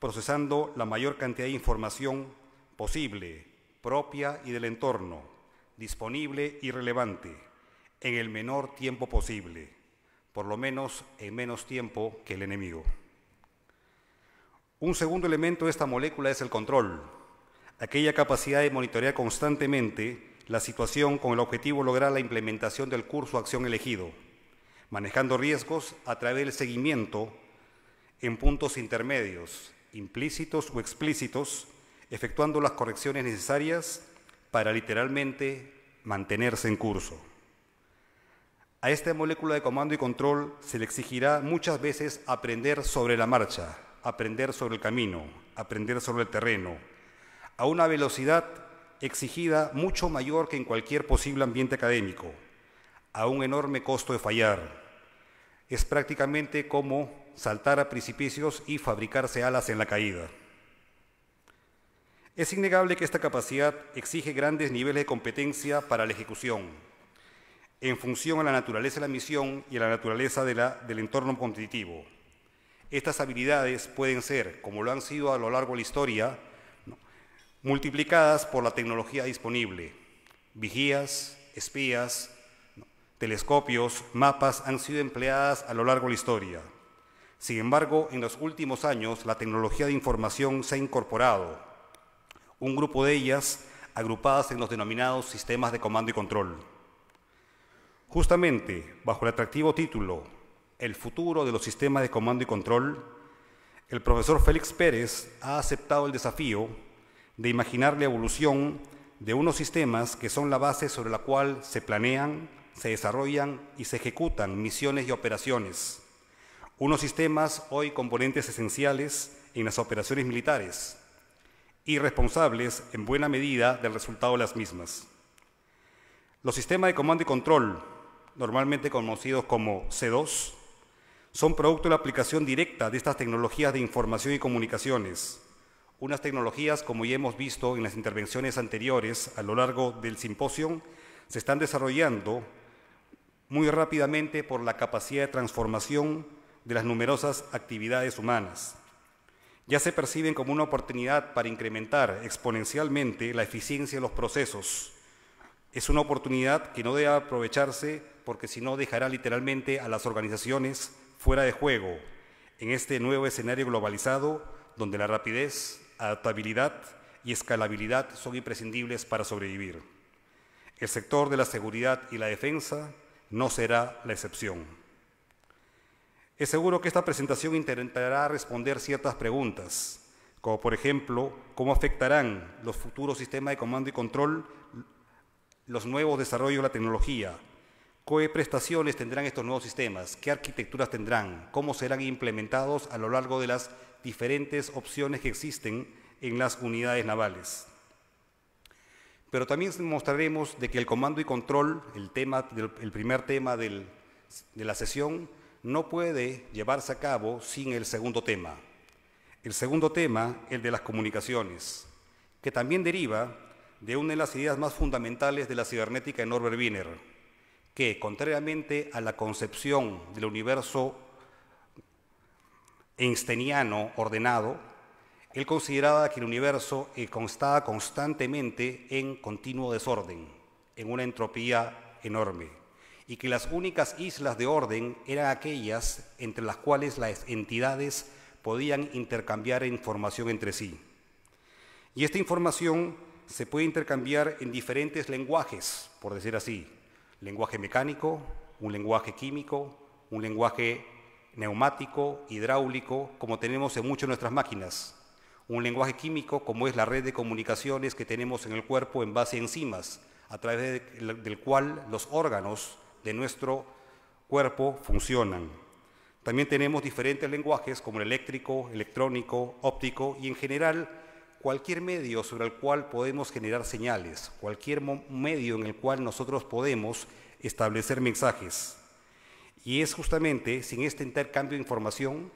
procesando la mayor cantidad de información posible, propia y del entorno, disponible y relevante, en el menor tiempo posible, por lo menos en menos tiempo que el enemigo. Un segundo elemento de esta molécula es el control, aquella capacidad de monitorear constantemente la situación con el objetivo de lograr la implementación del curso de acción elegido, manejando riesgos a través del seguimiento en puntos intermedios, implícitos o explícitos, efectuando las correcciones necesarias para literalmente mantenerse en curso. A esta molécula de comando y control se le exigirá muchas veces aprender sobre la marcha, aprender sobre el camino, aprender sobre el terreno, a una velocidad exigida mucho mayor que en cualquier posible ambiente académico, a un enorme costo de fallar. Es prácticamente como saltar a precipicios y fabricarse alas en la caída. Es innegable que esta capacidad exige grandes niveles de competencia para la ejecución, en función a la naturaleza de la misión y a la naturaleza del entorno competitivo. Estas habilidades pueden ser, como lo han sido a lo largo de la historia, multiplicadas por la tecnología disponible. Vigías, espías, telescopios, mapas han sido empleadas a lo largo de la historia. Sin embargo, en los últimos años, la tecnología de información se ha incorporado, un grupo de ellas agrupadas en los denominados sistemas de comando y control. Justamente, bajo el atractivo título El futuro de los sistemas de comando y control, el profesor Félix Pérez ha aceptado el desafío de imaginar la evolución de unos sistemas que son la base sobre la cual se planean, se desarrollan y se ejecutan misiones y operaciones. Unos sistemas hoy componentes esenciales en las operaciones militares y responsables en buena medida del resultado de las mismas. Los sistemas de comando y control, normalmente conocidos como C2, son producto de la aplicación directa de estas tecnologías de información y comunicaciones, unas tecnologías, como ya hemos visto en las intervenciones anteriores a lo largo del simposio, se están desarrollando muy rápidamente por la capacidad de transformación de las numerosas actividades humanas. Ya se perciben como una oportunidad para incrementar exponencialmente la eficiencia de los procesos. Es una oportunidad que no debe aprovecharse porque si no dejará literalmente a las organizaciones fuera de juego en este nuevo escenario globalizado donde la rapidez, adaptabilidad y escalabilidad son imprescindibles para sobrevivir. El sector de la seguridad y la defensa no será la excepción. Es seguro que esta presentación intentará responder ciertas preguntas, como por ejemplo, ¿cómo afectarán los futuros sistemas de comando y control los nuevos desarrollos de la tecnología? ¿Qué prestaciones tendrán estos nuevos sistemas? ¿Qué arquitecturas tendrán? ¿Cómo serán implementados a lo largo de las diferentes opciones que existen en las unidades navales? Pero también mostraremos de que el comando y control, el primer tema de la sesión, no puede llevarse a cabo sin el segundo tema. El segundo tema, el de las comunicaciones, que también deriva de una de las ideas más fundamentales de la cibernética de Norbert Wiener, que, contrariamente a la concepción del universo einsteiniano ordenado, él consideraba que el universo constaba constantemente en continuo desorden, en una entropía enorme, y que las únicas islas de orden eran aquellas entre las cuales las entidades podían intercambiar información entre sí. Y esta información se puede intercambiar en diferentes lenguajes, por decir así: lenguaje mecánico, un lenguaje químico, un lenguaje neumático, hidráulico, como tenemos en muchas de nuestras máquinas. Un lenguaje químico, como es la red de comunicaciones que tenemos en el cuerpo en base a enzimas, a través del cual los órganos de nuestro cuerpo funcionan. También tenemos diferentes lenguajes como el eléctrico, electrónico, óptico y en general cualquier medio sobre el cual podemos generar señales, cualquier medio en el cual nosotros podemos establecer mensajes. Y es justamente sin este intercambio de información,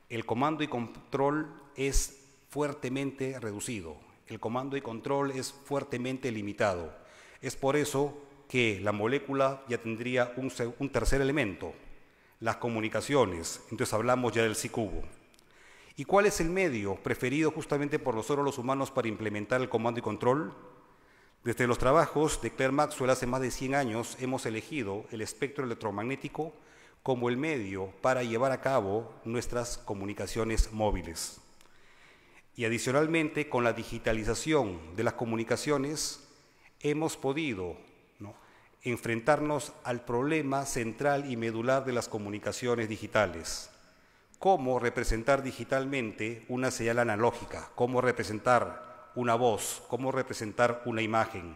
el comando y control es fuertemente reducido, el comando y control es fuertemente limitado. Es por eso que la molécula ya tendría un tercer elemento, las comunicaciones. Entonces hablamos ya del C-cubo. ¿Y cuál es el medio preferido justamente por nosotros los humanos para implementar el comando y control? Desde los trabajos de Clerk Maxwell hace más de 100 años hemos elegido el espectro electromagnético como el medio para llevar a cabo nuestras comunicaciones móviles. Y adicionalmente, con la digitalización de las comunicaciones, hemos podido enfrentarnos al problema central y medular de las comunicaciones digitales. Cómo representar digitalmente una señal analógica, cómo representar una voz, cómo representar una imagen,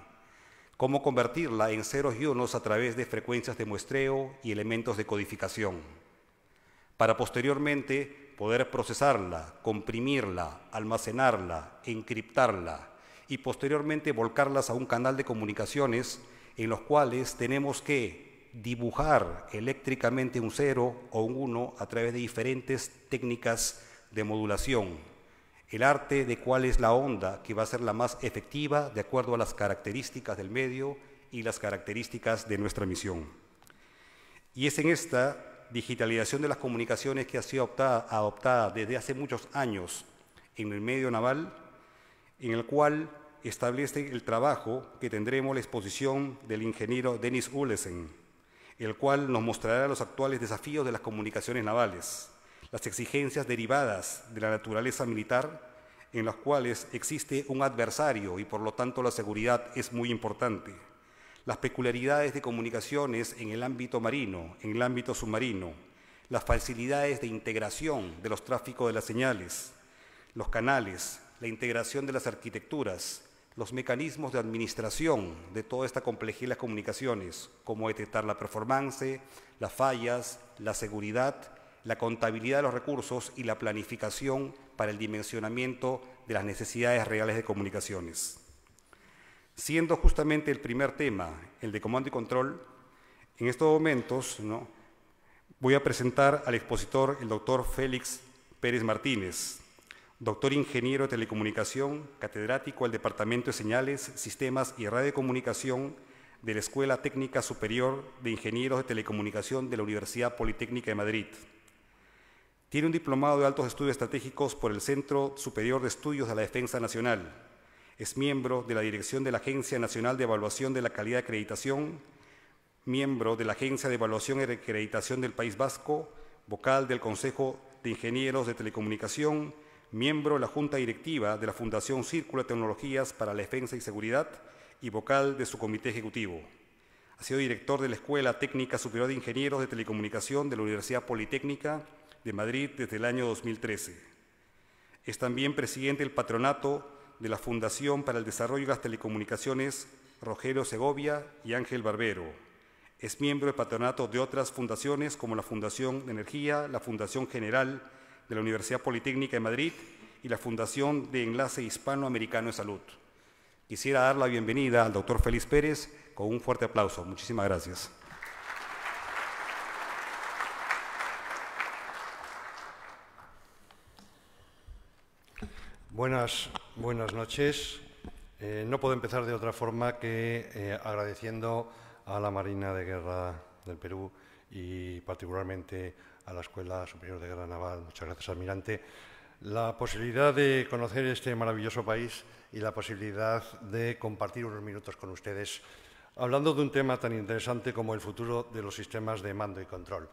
cómo convertirla en ceros y unos a través de frecuencias de muestreo y elementos de codificación, para posteriormente poder procesarla, comprimirla, almacenarla, encriptarla y posteriormente volcarlas a un canal de comunicaciones en los cuales tenemos que dibujar eléctricamente un 0 o un 1 a través de diferentes técnicas de modulación. El arte de cuál es la onda que va a ser la más efectiva de acuerdo a las características del medio y las características de nuestra misión. Y es en esta digitalización de las comunicaciones que ha sido adoptada desde hace muchos años en el medio naval, en el cual establece el trabajo que tendremos la exposición del ingeniero Dennis Ullesen, el cual nos mostrará los actuales desafíos de las comunicaciones navales, las exigencias derivadas de la naturaleza militar, en las cuales existe un adversario y por lo tanto la seguridad es muy importante, las peculiaridades de comunicaciones en el ámbito marino, en el ámbito submarino, las facilidades de integración de los tráficos de las señales, los canales, la integración de las arquitecturas, los mecanismos de administración de toda esta complejidad de las comunicaciones, como detectar la performance, las fallas, la seguridad, la contabilidad de los recursos y la planificación para el dimensionamiento de las necesidades reales de comunicaciones. Siendo justamente el primer tema, el de comando y control, en estos momentos voy a presentar al expositor, el doctor Félix Pérez Martínez, doctor ingeniero de telecomunicación, catedrático del Departamento de Señales, Sistemas y Radiocomunicación de la Escuela Técnica Superior de Ingenieros de Telecomunicación de la Universidad Politécnica de Madrid. Tiene un diplomado de altos estudios estratégicos por el Centro Superior de Estudios de la Defensa Nacional. Es miembro de la dirección de la Agencia Nacional de Evaluación de la Calidad de Acreditación, miembro de la Agencia de Evaluación y Acreditación del País Vasco, vocal del Consejo de Ingenieros de Telecomunicación, miembro de la Junta Directiva de la Fundación Círculo de Tecnologías para la Defensa y Seguridad y vocal de su comité ejecutivo. Ha sido director de la Escuela Técnica Superior de Ingenieros de Telecomunicación de la Universidad Politécnica de Madrid desde el año 2013. Es también presidente del patronato de la Fundación para el Desarrollo de las Telecomunicaciones Rogelio Segovia y Ángel Barbero. Es miembro del patronato de otras fundaciones como la Fundación de Energía, la Fundación General de la Universidad Politécnica de Madrid y la Fundación de Enlace Hispanoamericano de Salud. Quisiera dar la bienvenida al doctor Félix Pérez con un fuerte aplauso. Muchísimas gracias. Buenas noches. No puedo empezar de otra forma que agradeciendo a la Marina de Guerra del Perú y particularmente a la Escuela Superior de Guerra Naval, muchas gracias, almirante, la posibilidad de conocer este maravilloso país y la posibilidad de compartir unos minutos con ustedes hablando de un tema tan interesante como el futuro de los sistemas de mando y control.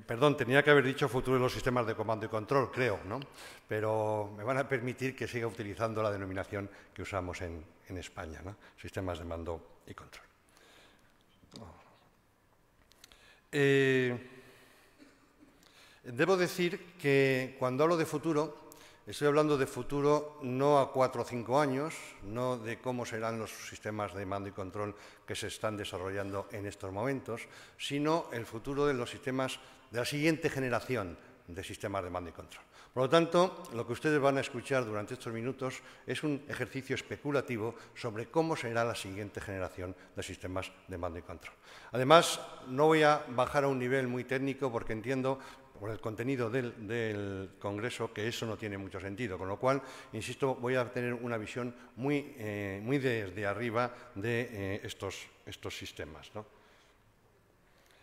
Perdón, tenía que haber dicho futuro de los sistemas de comando y control, creo, ¿no? Pero me van a permitir que siga utilizando la denominación que usamos en España, ¿no? Sistemas de mando y control. Debo decir que cuando hablo de futuro, estoy hablando de futuro no a 4 o 5 años, no de cómo serán los sistemas de mando y control que se están desarrollando en estos momentos, sino el futuro de los sistemas de la siguiente generación de sistemas de mando y control. Por lo tanto, lo que ustedes van a escuchar durante estos minutos es un ejercicio especulativo sobre cómo será la siguiente generación de sistemas de mando y control. Además, no voy a bajar a un nivel muy técnico porque entiendo por el contenido del Congreso que eso no tiene mucho sentido, con lo cual, insisto, voy a tener una visión muy desde arriba de estos sistemas, ¿no?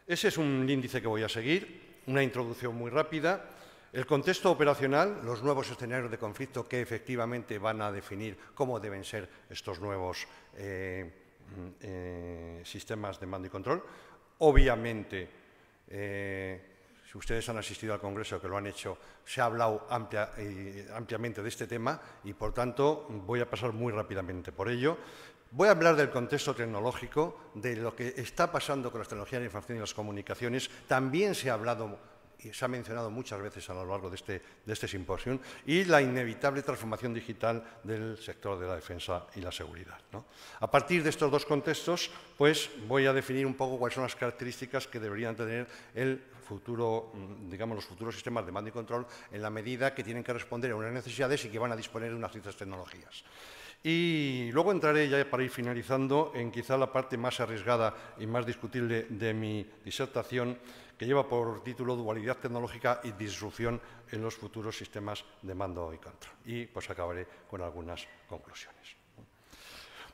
Ese es un índice que voy a seguir, una introducción muy rápida. El contexto operacional, los nuevos escenarios de conflicto que efectivamente van a definir cómo deben ser estos nuevos sistemas de mando y control. Obviamente, si ustedes han asistido al Congreso, que lo han hecho, se ha hablado ampliamente de este tema y, por tanto, voy a pasar muy rápidamente por ello. Voy a hablar del contexto tecnológico, de lo que está pasando con las tecnologías de la información y las comunicaciones. También se ha hablado y se ha mencionado muchas veces a lo largo de este simposio, y la inevitable transformación digital del sector de la defensa y la seguridad, ¿no? A partir de estos dos contextos, pues voy a definir un poco cuáles son las características que deberían tener el futuro, digamos, los futuros sistemas de mando y control, en la medida que tienen que responder a unas necesidades y que van a disponer de unas ciertas tecnologías. Y luego entraré, ya para ir finalizando, en quizá la parte más arriesgada y más discutible de mi disertación, que lleva por título Dualidad tecnológica y disrupción en los futuros sistemas de mando y control. Y pues acabaré con algunas conclusiones.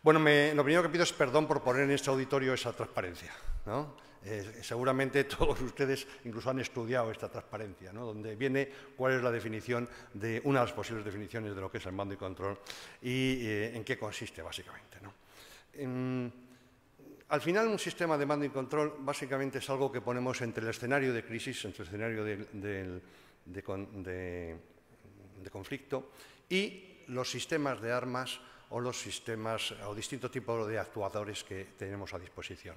Bueno, lo primero que pido es perdón por poner en este auditorio esa transparencia, ¿no? Seguramente todos ustedes incluso han estudiado esta transparencia, ¿no? Donde viene cuál es la definición de una de las posibles definiciones de lo que es el mando y control y en qué consiste básicamente, ¿no? Al final, un sistema de mando y control básicamente es algo que ponemos entre el escenario de crisis, entre el escenario de conflicto y los sistemas de armas o los sistemas o distintos tipos de actuadores que tenemos a disposición.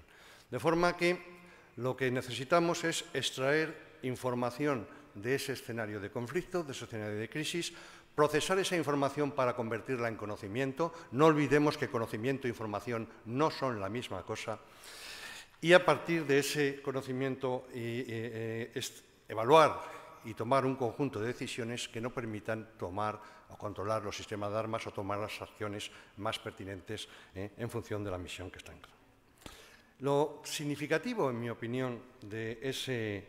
De forma que lo que necesitamos es extraer información de ese escenario de conflicto, de ese escenario de crisis, procesar esa información para convertirla en conocimiento. No olvidemos que conocimiento e información no son la misma cosa. Y a partir de ese conocimiento evaluar y tomar un conjunto de decisiones que no permitan tomar o controlar los sistemas de armas o tomar las acciones más pertinentes en función de la misión que está en campo. Lo significativo, en mi opinión, de ese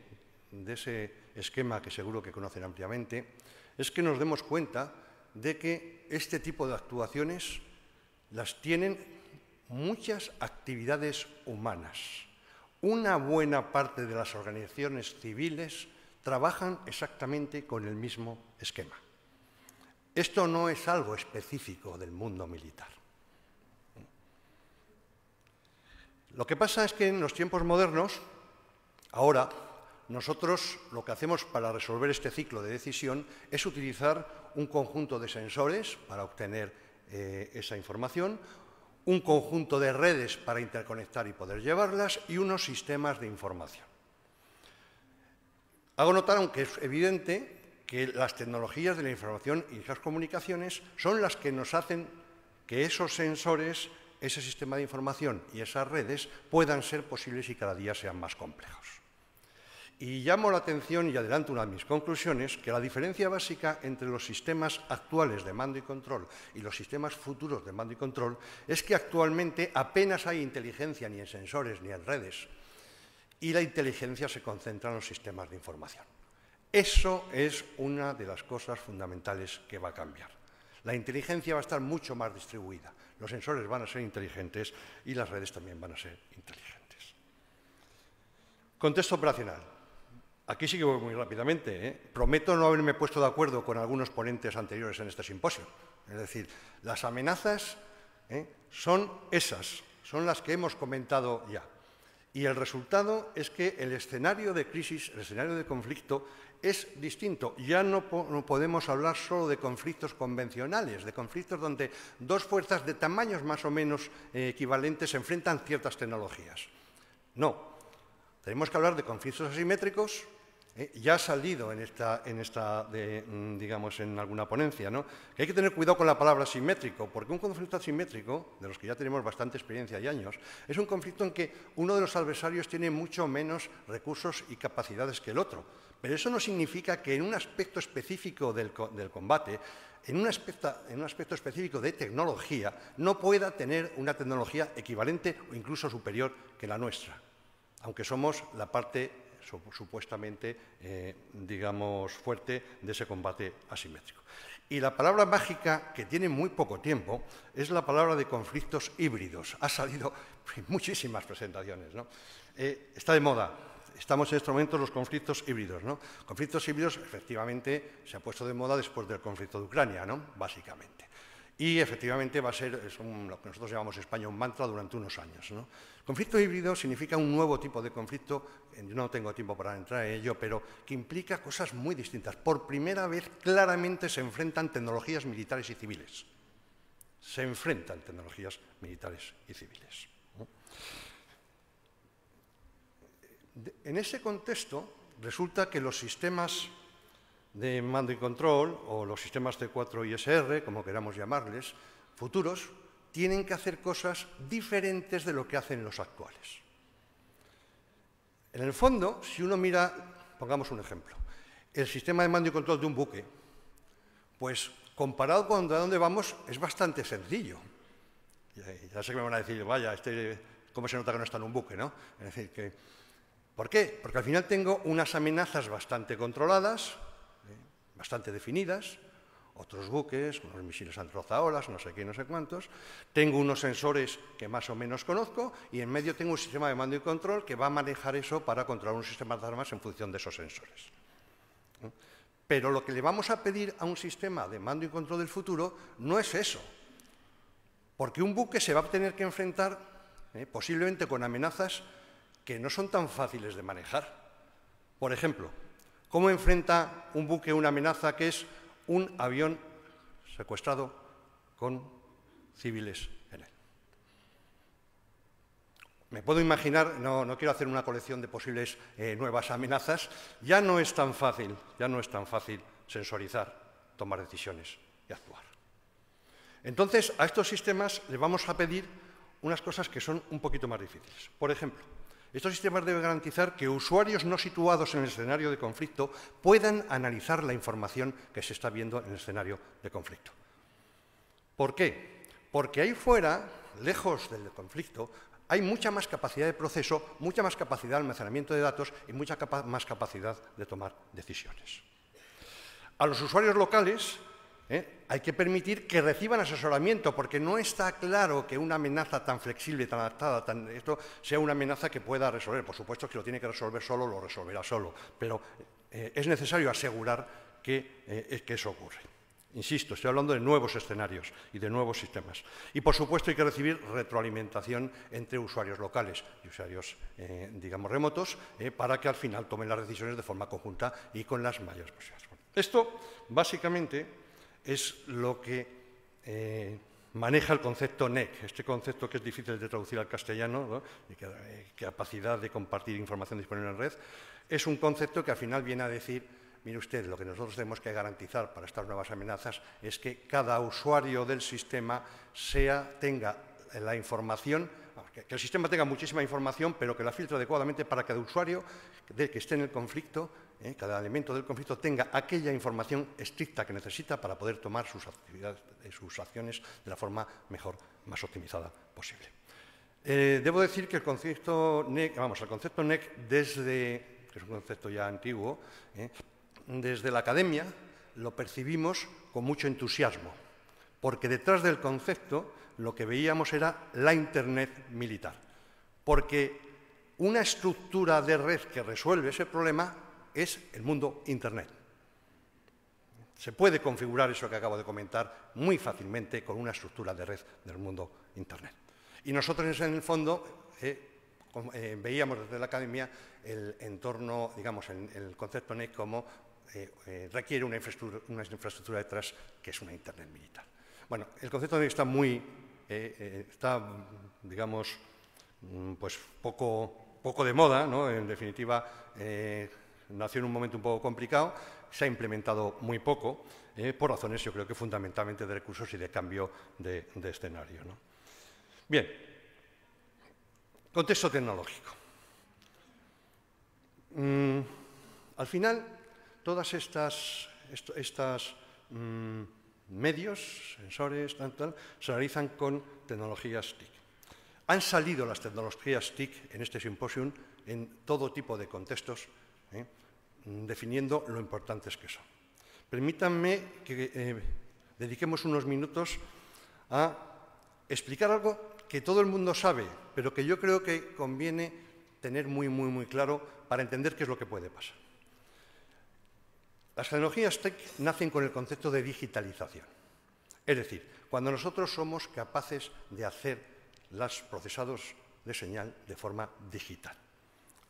esquema que seguro que conocen ampliamente es que nos demos cuenta de que este tipo de actuaciones las tienen muchas actividades humanas. Una buena parte de las organizaciones civiles trabajan exactamente con el mismo esquema. Esto no es algo específico del mundo militar. Lo que pasa es que en los tiempos modernos, ahora, nosotros lo que hacemos para resolver este ciclo de decisión es utilizar un conjunto de sensores para obtener esa información, un conjunto de redes para interconectar y poder llevarlas y unos sistemas de información. Hago notar, aunque es evidente, que las tecnologías de la información y las comunicaciones son las que nos hacen que esos sensores, ese sistema de información y esas redes puedan ser posibles y cada día sean más complejos. Y llamo la atención y adelanto una de mis conclusiones, que la diferencia básica entre los sistemas actuales de mando y control y los sistemas futuros de mando y control es que actualmente apenas hay inteligencia ni en sensores ni en redes y la inteligencia se concentra en los sistemas de información. Eso es una de las cosas fundamentales que va a cambiar. La inteligencia va a estar mucho más distribuida. Los sensores van a ser inteligentes y las redes también van a ser inteligentes. Contexto operacional. Aquí sí que voy muy rápidamente, ¿eh? Prometo no haberme puesto de acuerdo con algunos ponentes anteriores en este simposio. Es decir, las amenazas son esas, son las que hemos comentado ya. Y el resultado es que el escenario de crisis, el escenario de conflicto, es distinto. Ya no podemos hablar solo de conflictos convencionales, de conflictos donde dos fuerzas de tamaños más o menos equivalentes se enfrentan ciertas tecnologías. No, tenemos que hablar de conflictos asimétricos. Ya ha salido digamos, en alguna ponencia, ¿no? Que hay que tener cuidado con la palabra asimétrico, porque un conflicto asimétrico, de los que ya tenemos bastante experiencia y años, es un conflicto en que uno de los adversarios tiene mucho menos recursos y capacidades que el otro. Pero eso no significa que en un aspecto específico del combate, en un aspecto específico de tecnología, no pueda tener una tecnología equivalente o incluso superior que la nuestra, aunque somos la parte supuestamente, digamos, fuerte de ese combate asimétrico. Y la palabra mágica, que tiene muy poco tiempo, es la palabra de conflictos híbridos. Ha salido en muchísimas presentaciones, ¿no? Está de moda. estamos en estos momentos los conflictos híbridos, ¿no? Conflictos híbridos, efectivamente, se ha puesto de moda después del conflicto de Ucrania, ¿no? Básicamente. Y efectivamente va a ser lo que nosotros llamamos en España un mantra durante unos años, ¿no? Conflicto híbrido significa un nuevo tipo de conflicto, no tengo tiempo para entrar en ello, pero que implica cosas muy distintas. Por primera vez claramente se enfrentan tecnologías militares y civiles. Se enfrentan tecnologías militares y civiles. En ese contexto resulta que los sistemas de mando y control, o los sistemas C4 ISR, como queramos llamarles, futuros, tienen que hacer cosas diferentes de lo que hacen los actuales. En el fondo, si uno mira, pongamos un ejemplo, el sistema de mando y control de un buque, pues comparado con a dónde vamos, es bastante sencillo. Ya sé que me van a decir, vaya, ¿cómo se nota que no está en un buque, no? Es decir, ¿por qué? Porque al final tengo unas amenazas bastante controladas, bastante definidas, otros buques, unos misiles antilanzaolas, no sé qué, no sé cuántos. Tengo unos sensores que más o menos conozco y en medio tengo un sistema de mando y control que va a manejar eso para controlar un sistema de armas en función de esos sensores. Pero lo que le vamos a pedir a un sistema de mando y control del futuro no es eso, porque un buque se va a tener que enfrentar posiblemente con amenazas que no son tan fáciles de manejar. Por ejemplo, ¿cómo enfrenta un buque una amenaza que es un avión secuestrado con civiles en él? Me puedo imaginar, no quiero hacer una colección de posibles nuevas amenazas, ya no es tan fácil sensorizar, tomar decisiones y actuar. Entonces, a estos sistemas les vamos a pedir unas cosas que son un poquito más difíciles. Por ejemplo, estos sistemas deben garantizar que usuarios no situados en el escenario de conflicto puedan analizar la información que se está viendo en el escenario de conflicto. ¿Por qué? Porque ahí fuera, lejos del conflicto, hay mucha más capacidad de proceso, mucha más capacidad de almacenamiento de datos y mucha más capacidad de tomar decisiones. A los usuarios locales hay que permitir que reciban asesoramiento, porque no está claro que una amenaza tan flexible, tan adaptada, esto sea una amenaza que pueda resolver. Por supuesto que lo tiene que resolver solo, lo resolverá solo, pero es necesario asegurar que eso ocurre. Insisto, estoy hablando de nuevos escenarios y de nuevos sistemas. Y, por supuesto, hay que recibir retroalimentación entre usuarios locales y usuarios, digamos, remotos, para que al final tomen las decisiones de forma conjunta y con las mayores posibilidades. Esto, básicamente, es lo que maneja el concepto NEC, este concepto que es difícil de traducir al castellano, ¿no? Y capacidad de compartir información disponible en red. Es un concepto que al final viene a decir, mire usted, lo que nosotros tenemos que garantizar para estas nuevas amenazas es que cada usuario del sistema tenga la información, que el sistema tenga muchísima información, pero que la filtre adecuadamente para que cada usuario que esté en el conflicto, cada elemento del conflicto tenga aquella información estricta que necesita para poder tomar sus acciones de la forma mejor, más optimizada posible. Debo decir que el concepto NEC, que es un concepto ya antiguo, desde la academia lo percibimos con mucho entusiasmo, porque detrás del concepto lo que veíamos era la Internet militar, porque una estructura de red que resuelve ese problema es el mundo Internet. Se puede configurar eso que acabo de comentar muy fácilmente con una estructura de red del mundo Internet. Y nosotros, en el fondo, veíamos desde la academia el entorno, digamos, el concepto NEC como requiere una infraestructura detrás que es una Internet militar. Bueno, el concepto NEC está digamos, pues poco de moda, ¿no? En definitiva, nació en un momento un poco complicado, se ha implementado muy poco, por razones, yo creo que fundamentalmente de recursos y de cambio de escenario, ¿no? Bien, contexto tecnológico. Al final, todas estas medios, sensores, se realizan con tecnologías TIC. Han salido las tecnologías TIC en este simposium en todo tipo de contextos, definiendo lo importantes que son. Permítanme que dediquemos unos minutos a explicar algo que todo el mundo sabe, pero que yo creo que conviene tener muy claro para entender qué es lo que puede pasar. Las tecnologías TIC nacen con el concepto de digitalización. Es decir, cuando nosotros somos capaces de hacer los procesados de señal de forma digital,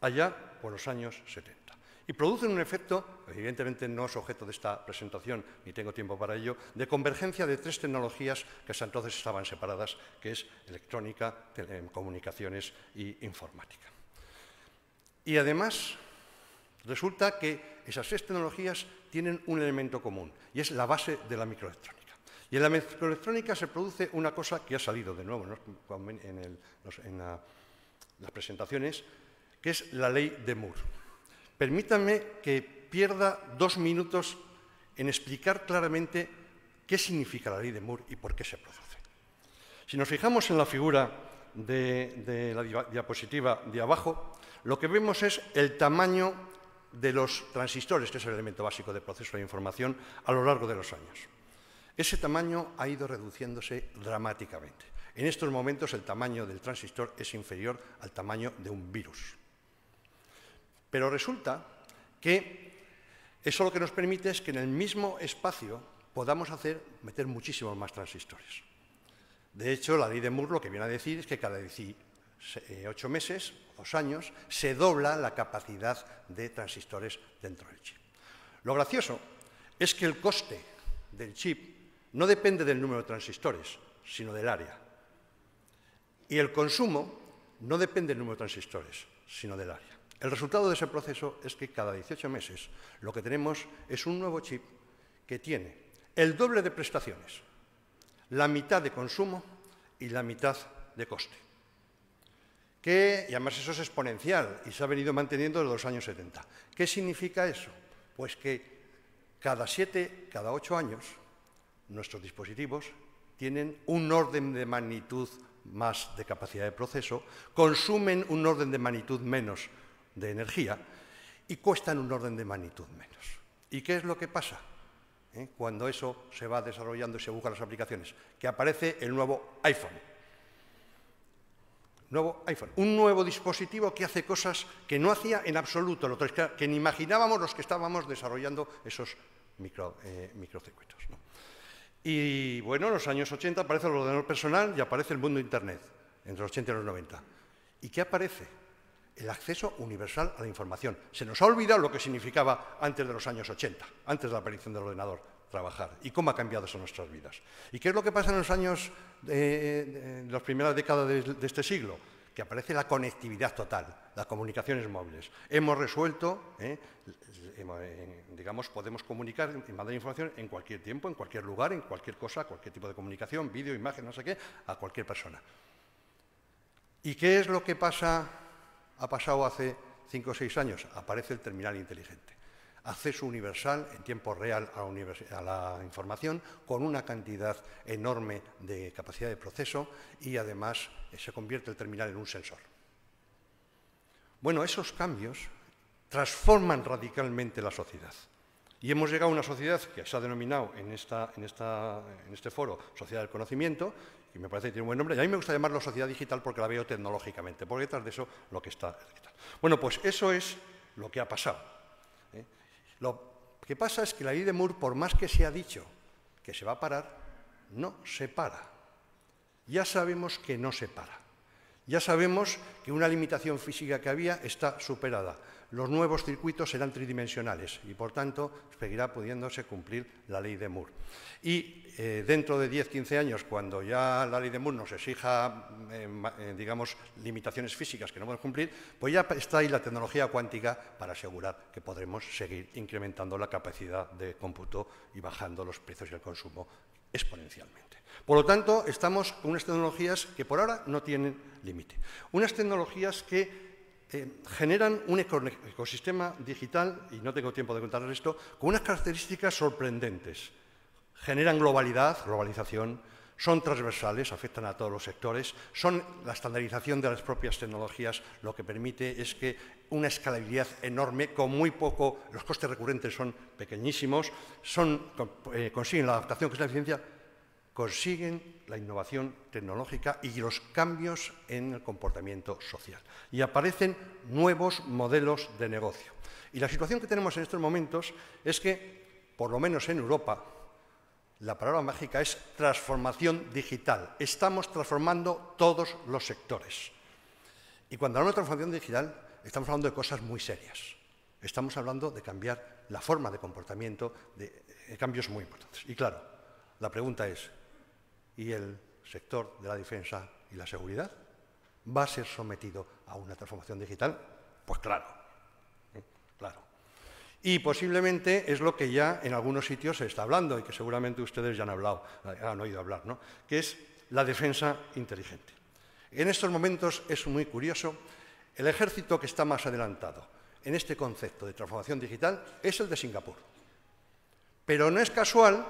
allá por los años 70. Y producen un efecto, evidentemente no es objeto de esta presentación, ni tengo tiempo para ello, de convergencia de tres tecnologías que hasta entonces estaban separadas, que es electrónica, telecomunicaciones y informática. Y además, resulta que esas tres tecnologías tienen un elemento común, y es la base de la microelectrónica. Y en la microelectrónica se produce una cosa que ha salido de nuevo en las presentaciones, que es la ley de Moore. Permítanme que pierda 2 minutos en explicar claramente qué significa la ley de Moore y por qué se produce. Si nos fijamos en la figura de la diapositiva de abajo, lo que vemos es el tamaño de los transistores, que es el elemento básico del proceso de información, a lo largo de los años. Ese tamaño ha ido reduciéndose dramáticamente. En estos momentos el tamaño del transistor es inferior al tamaño de un virus. Pero resulta que eso lo que nos permite es que en el mismo espacio podamos meter muchísimos más transistores. De hecho, la ley de Moore lo que viene a decir es que cada 18 meses, 2 años, se dobla la capacidad de transistores dentro del chip. Lo gracioso es que el coste del chip no depende del número de transistores, sino del área. Y el consumo no depende del número de transistores, sino del área. El resultado de ese proceso es que cada 18 meses lo que tenemos es un nuevo chip que tiene el doble de prestaciones, la mitad de consumo y la mitad de coste. Y además eso es exponencial y se ha venido manteniendo desde los años 70. ¿Qué significa eso? Pues que cada 7, cada 8 años nuestros dispositivos tienen un orden de magnitud más de capacidad de proceso, consumen un orden de magnitud menos de energía y cuestan un orden de magnitud menos. ¿Y qué es lo que pasa cuando eso se va desarrollando y se buscan las aplicaciones? Que aparece el nuevo iPhone. Un nuevo dispositivo que hace cosas que no hacía en absoluto, que ni imaginábamos los que estábamos desarrollando esos microcircuitos, ¿no? Y bueno, en los años 80 aparece el ordenador personal y aparece el mundo Internet, entre los 80 y los 90. ¿Y qué aparece? El acceso universal a la información. Se nos ha olvidado lo que significaba antes de los años 80, antes de la aparición del ordenador, trabajar, y cómo ha cambiado eso en nuestras vidas. ¿Y qué es lo que pasa en los años, las primeras décadas de este siglo? Que aparece la conectividad total, las comunicaciones móviles. Hemos resuelto, digamos, podemos comunicar y mandar información en cualquier tiempo, en cualquier lugar, en cualquier cosa, cualquier tipo de comunicación, vídeo, imagen, no sé qué, a cualquier persona. ¿Y qué es lo que ha pasado hace 5 o 6 años? Aparece el terminal inteligente. Acceso universal en tiempo real a la información con una cantidad enorme de capacidad de proceso y además se convierte el terminal en un sensor. Bueno, esos cambios transforman radicalmente la sociedad. Y hemos llegado a una sociedad que se ha denominado en este foro Sociedad del Conocimiento, y me parece que tiene un buen nombre, y a mí me gusta llamarlo sociedad digital porque la veo tecnológicamente, porque detrás de eso lo que está digital. Bueno, pues eso es lo que ha pasado. Lo que pasa es que la ley de Moore, por más que se ha dicho que se va a parar, no se para. Ya sabemos que no se para. Ya sabemos que una limitación física que había está superada. Los nuevos circuitos serán tridimensionales y, por tanto, seguirá pudiéndose cumplir la ley de Moore. Y dentro de 10-15 años, cuando ya la ley de Moore nos exija, digamos, limitaciones físicas que no podemos cumplir, pues ya está ahí la tecnología cuántica para asegurar que podremos seguir incrementando la capacidad de cómputo y bajando los precios y el consumo exponencialmente. Por lo tanto, estamos con unas tecnologías que por ahora no tienen límite. Unas tecnologías que generan un ecosistema digital, y no tengo tiempo de contarles esto, con unas características sorprendentes. Generan globalización, son transversales, afectan a todos los sectores, son la estandarización de las propias tecnologías, lo que permite es que una escalabilidad enorme, con muy poco, los costes recurrentes son pequeñísimos, consiguen la adaptación, que es la eficiencia, consiguen la innovación tecnológica y los cambios en el comportamiento social. Y aparecen nuevos modelos de negocio. Y la situación que tenemos en estos momentos es que, por lo menos en Europa, la palabra mágica es transformación digital. Estamos transformando todos los sectores. Y cuando hablamos de transformación digital, estamos hablando de cosas muy serias. Estamos hablando de cambiar la forma de comportamiento, de cambios muy importantes. Y claro, la pregunta es, ¿y el sector de la defensa y la seguridad va a ser sometido a una transformación digital? Pues claro, claro. Y posiblemente es lo que ya en algunos sitios se está hablando y que seguramente ustedes ya han oído hablar, ¿no? Que es la defensa inteligente. En estos momentos es muy curioso, el ejército que está más adelantado en este concepto de transformación digital es el de Singapur. Pero no es casual,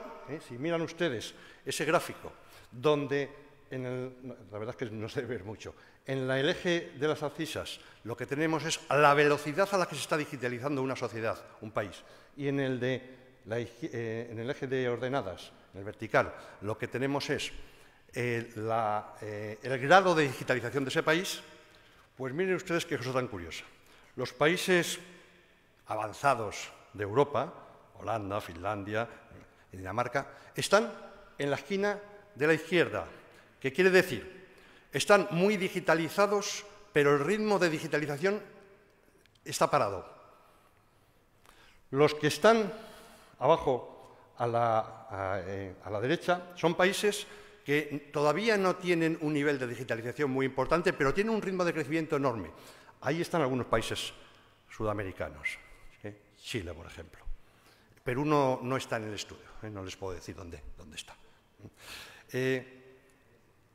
si miran ustedes ese gráfico, donde, la verdad es que no se debe ver mucho, en el eje de las abscisas lo que tenemos es la velocidad a la que se está digitalizando una sociedad, un país, y en el eje de ordenadas, en el vertical, lo que tenemos es el grado de digitalización de ese país. Pues miren ustedes qué cosa tan curiosa. Los países avanzados de Europa, Holanda, Finlandia, Dinamarca, están en la esquina de la izquierda, que quiere decir, están muy digitalizados, pero el ritmo de digitalización está parado. Los que están abajo a la derecha son países que todavía no tienen un nivel de digitalización muy importante, pero tienen un ritmo de crecimiento enorme. Ahí están algunos países sudamericanos, Chile, por ejemplo. Perú no está en el estudio, no les puedo decir dónde está.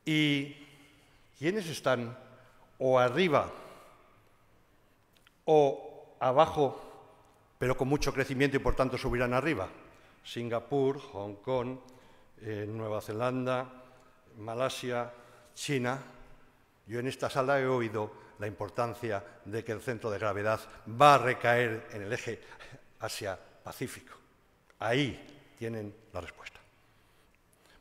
¿Y quiénes están o arriba o abajo, pero con mucho crecimiento y por tanto subirán arriba? Singapur, Hong Kong, Nueva Zelanda, Malasia, China. Yo en esta sala he oído la importancia de que el centro de gravedad va a recaer en el eje Asia-Pacífico. Ahí tienen la respuesta.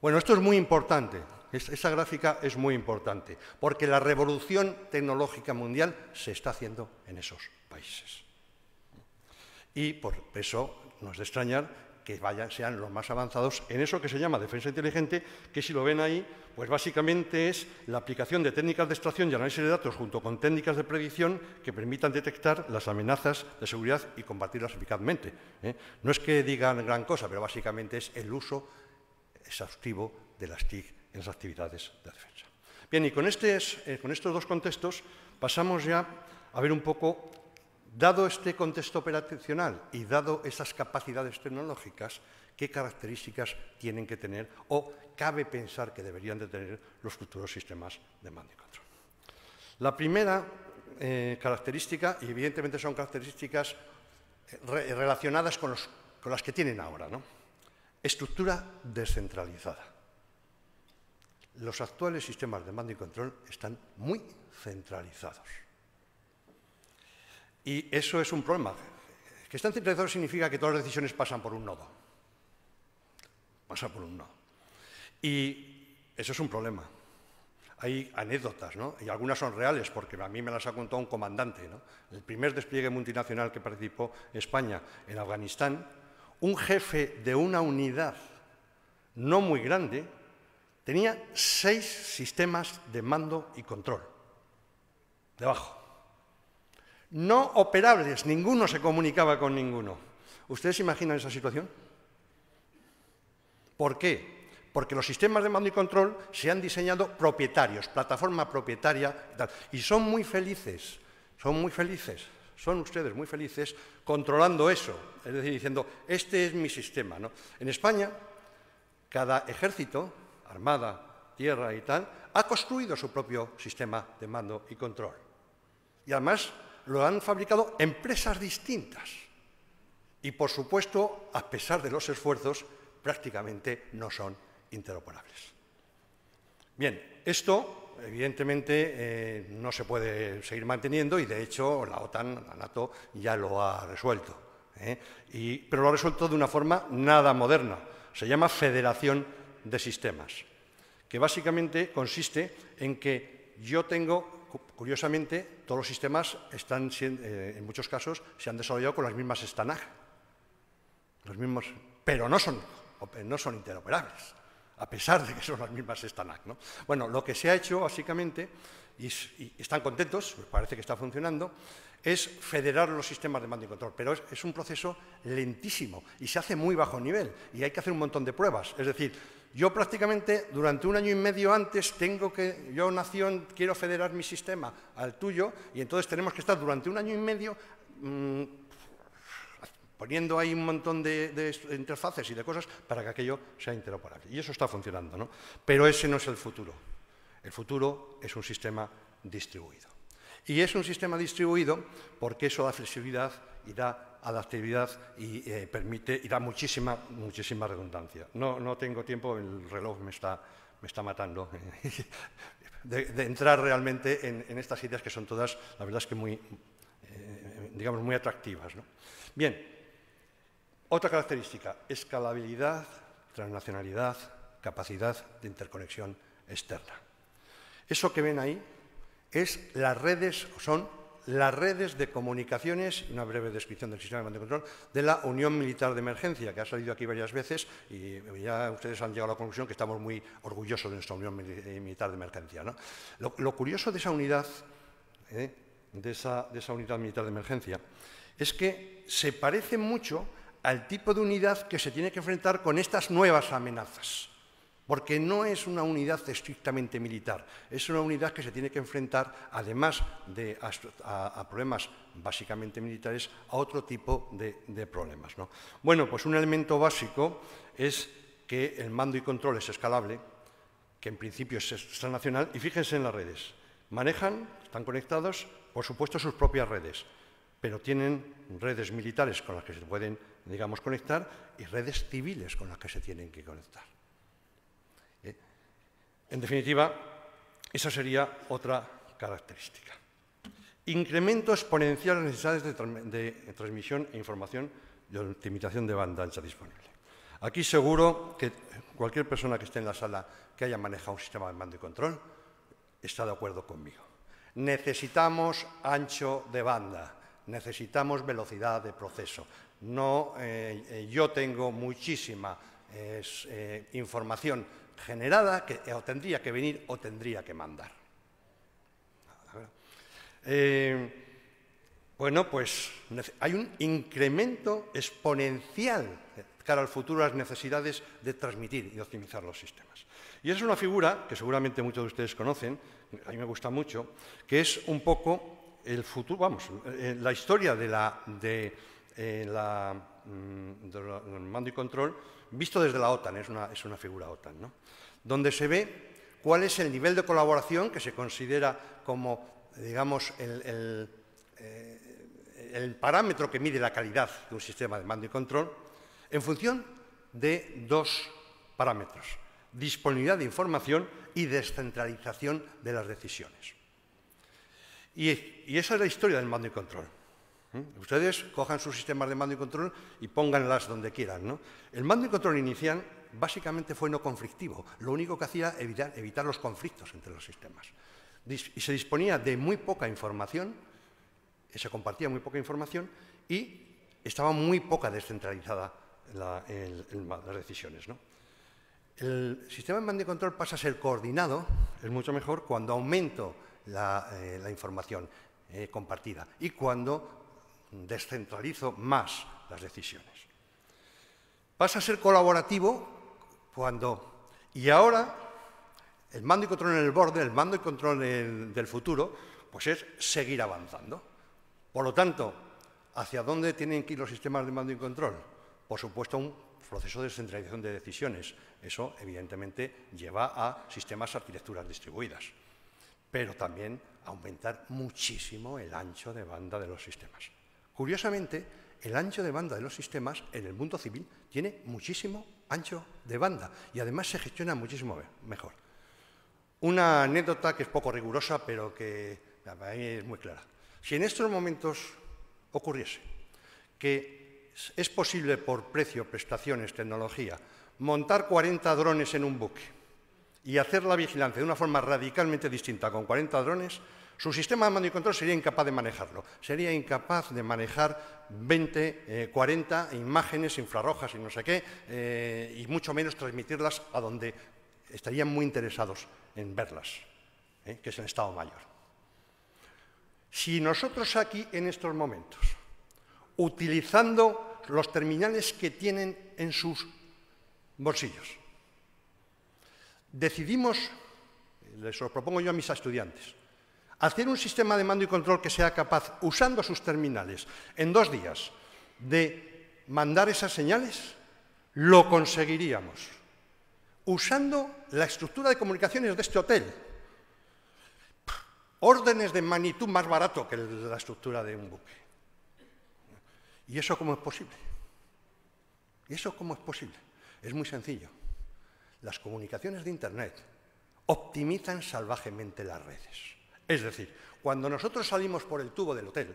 Bueno, esto es muy importante, esa gráfica es muy importante, porque la revolución tecnológica mundial se está haciendo en esos países. Y por eso no es de extrañar que sean los más avanzados en eso que se llama defensa inteligente, que si lo ven ahí, pues básicamente es la aplicación de técnicas de extracción y análisis de datos junto con técnicas de predicción que permitan detectar las amenazas de seguridad y combatirlas eficazmente. No es que digan gran cosa, pero básicamente es el uso exhaustivo de las TIC en las actividades de defensa. Bien, y con estos dos contextos pasamos ya a ver un poco, dado este contexto operacional y dado esas capacidades tecnológicas, qué características tienen que tener o cabe pensar que deberían de tener los futuros sistemas de mando y control. La primera característica, y evidentemente son características relacionadas con las que tienen ahora, ¿no? Estructura descentralizada. Los actuales sistemas de mando y control están muy centralizados. Y eso es un problema. Que están centralizados significa que todas las decisiones pasan por un nodo. Pasan por un nodo. Y eso es un problema. Hay anécdotas, ¿no? Y algunas son reales, porque a mí me las ha contado un comandante, ¿no? El primer despliegue multinacional que participó España en Afganistán, un jefe de una unidad no muy grande tenía 6 sistemas de mando y control debajo. No operables, ninguno se comunicaba con ninguno. ¿Ustedes se imaginan esa situación? ¿Por qué? Porque los sistemas de mando y control se han diseñado propietarios, plataforma propietaria y tal, y son muy felices, son ustedes muy felices controlando eso, es decir, diciendo, este es mi sistema, ¿no? En España, cada ejército, armada, tierra y tal, ha construido su propio sistema de mando y control. Y además lo han fabricado empresas distintas. Y, por supuesto, a pesar de los esfuerzos, prácticamente no son interoperables. Bien, esto, evidentemente, no se puede seguir manteniendo y, de hecho, la OTAN, la NATO, ya lo ha resuelto. Pero lo ha resuelto de una forma nada moderna. Se llama federación de sistemas, que básicamente consiste en que yo tengo, curiosamente, todos los sistemas están, en muchos casos, se han desarrollado con las mismas STANAG, pero no son interoperables, a pesar de que son las mismas STANAG, ¿no? Bueno, lo que se ha hecho, básicamente, y están contentos, parece que está funcionando, es federar los sistemas de mando y control, pero es un proceso lentísimo y se hace muy bajo nivel y hay que hacer un montón de pruebas. Es decir, yo prácticamente durante 1 año y medio antes yo nación, quiero federar mi sistema al tuyo y entonces tenemos que estar durante 1 año y medio poniendo ahí un montón de interfaces y de cosas para que aquello sea interoperable. Y eso está funcionando, ¿no? Pero ese no es el futuro. El futuro es un sistema distribuido. Y es un sistema distribuido porque eso da flexibilidad y da adaptabilidad y da muchísima redundancia. No tengo tiempo, el reloj me está matando de entrar realmente en estas ideas que son todas, la verdad es que muy atractivas, ¿no? Bien, otra característica, escalabilidad, transnacionalidad, capacidad de interconexión externa. Eso que ven ahí son las redes de comunicaciones, una breve descripción del sistema de mando y control, de la Unión Militar de Emergencia, que ha salido aquí varias veces y ya ustedes han llegado a la conclusión que estamos muy orgullosos de nuestra Unión Militar de Emergencia, ¿no? Lo curioso de esa unidad, de esa unidad militar de emergencia, es que se parece mucho al tipo de unidad que se tiene que enfrentar con estas nuevas amenazas. Porque no es una unidad estrictamente militar, es una unidad que se tiene que enfrentar, además de a problemas básicamente militares, a otro tipo de problemas, ¿no? Bueno, pues un elemento básico es que el mando y control es escalable, que en principio es transnacional, y fíjense en las redes. Están conectados, por supuesto, sus propias redes, pero tienen redes militares con las que se pueden, conectar y redes civiles con las que se tienen que conectar. En definitiva, esa sería otra característica. Incremento exponencial de necesidades de transmisión e información de optimización de banda ancha disponible. Aquí seguro que cualquier persona que esté en la sala que haya manejado un sistema de mando y control está de acuerdo conmigo. Necesitamos ancho de banda, necesitamos velocidad de proceso. Yo tengo muchísima información generada que o tendría que venir o tendría que mandar. Bueno, pues hay un incremento exponencial cara al futuro a las necesidades de transmitir y optimizar los sistemas. Y esa es una figura que seguramente muchos de ustedes conocen, a mí me gusta mucho, que es un poco el futuro, la historia del mando y control visto desde la OTAN, es una figura OTAN, ¿no? Donde se ve cuál es el nivel de colaboración que se considera como, el parámetro que mide la calidad de un sistema de mando y control en función de 2 parámetros: disponibilidad de información y descentralización de las decisiones. Y esa es la historia del mando y control. Ustedes cojan sus sistemas de mando y control y pónganlas donde quieran, ¿no? El mando y control inicial básicamente fue no conflictivo. Lo único que hacía era evitar los conflictos entre los sistemas. Y se disponía de muy poca información, se compartía muy poca información y estaba muy poca descentralizada las decisiones, ¿no? El sistema de mando y control pasa a ser coordinado, es mucho mejor cuando aumento la información compartida y cuando descentralizo más las decisiones. Pasa a ser colaborativo y ahora el mando y control en el borde, el mando y control del futuro, pues es seguir avanzando. Por lo tanto, ¿hacia dónde tienen que ir los sistemas de mando y control? Por supuesto, un proceso de descentralización de decisiones. Eso, evidentemente, lleva a sistemas, arquitecturas distribuidas, pero también aumentar muchísimo el ancho de banda de los sistemas. Curiosamente, el ancho de banda de los sistemas en el mundo civil tiene muchísimo ancho de banda y además se gestiona muchísimo mejor. Una anécdota que es poco rigurosa, pero que para mí es muy clara. Si en estos momentos ocurriese que es posible por precio, prestaciones, tecnología, montar 40 drones en un buque y hacer la vigilancia de una forma radicalmente distinta con 40 drones, su sistema de mando y control sería incapaz de manejarlo. Sería incapaz de manejar 20, 40 imágenes infrarrojas y no sé qué, y mucho menos transmitirlas a donde estarían muy interesados en verlas, que es el Estado Mayor. Si nosotros aquí, en estos momentos, utilizando los terminales que tienen en sus bolsillos, decidimos, les lo propongo yo a mis estudiantes, hacer un sistema de mando y control que sea capaz, usando sus terminales, en 2 días, de mandar esas señales, lo conseguiríamos, usando la estructura de comunicaciones de este hotel. Órdenes de magnitud más barato que la estructura de un buque. ¿Y eso cómo es posible? ¿Y eso cómo es posible? Es muy sencillo. Las comunicaciones de Internet optimizan salvajemente las redes. Es decir, cuando nosotros salimos por el tubo del hotel,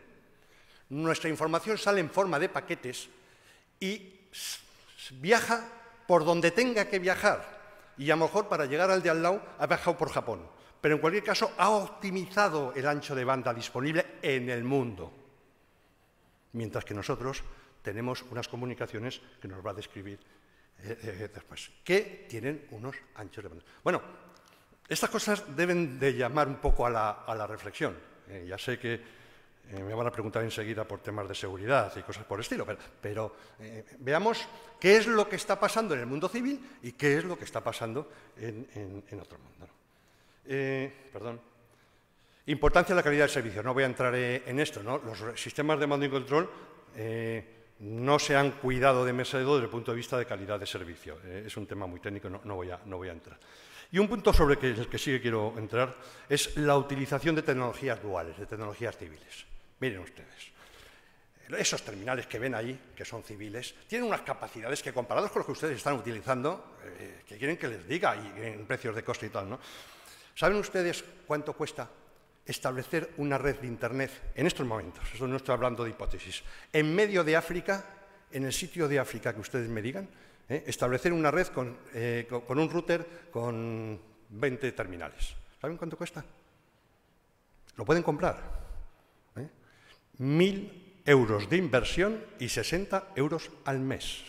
nuestra información sale en forma de paquetes y viaja por donde tenga que viajar. Y a lo mejor para llegar al de al lado ha viajado por Japón. Pero en cualquier caso ha optimizado el ancho de banda disponible en el mundo. Mientras que nosotros tenemos unas comunicaciones que nos va a describir después, que tienen unos anchos de banda. Bueno, estas cosas deben de llamar un poco a la reflexión. Ya sé que me van a preguntar enseguida por temas de seguridad y cosas por el estilo, pero veamos qué es lo que está pasando en el mundo civil y qué es lo que está pasando en otro mundo, ¿no? Perdón. Importancia de la calidad del servicio. No voy a entrar en esto, ¿no? Los sistemas de mando y control no se han cuidado demasiado desde el punto de vista de calidad de servicio. Es un tema muy técnico, no voy a entrar. Y un punto sobre el que sí que quiero entrar es la utilización de tecnologías duales, de tecnologías civiles. Miren ustedes, esos terminales que ven ahí, que son civiles, tienen unas capacidades que, comparados con los que ustedes están utilizando, que quieren que les diga, y en precios de coste y tal, ¿no? ¿Saben ustedes cuánto cuesta establecer una red de Internet en estos momentos? Eso no estoy hablando de hipótesis. En medio de África, en el sitio de África que ustedes me digan, establecer una red con un router con 20 terminales. ¿Saben cuánto cuesta? Lo pueden comprar. 1.000 euros de inversión y 60 euros al mes.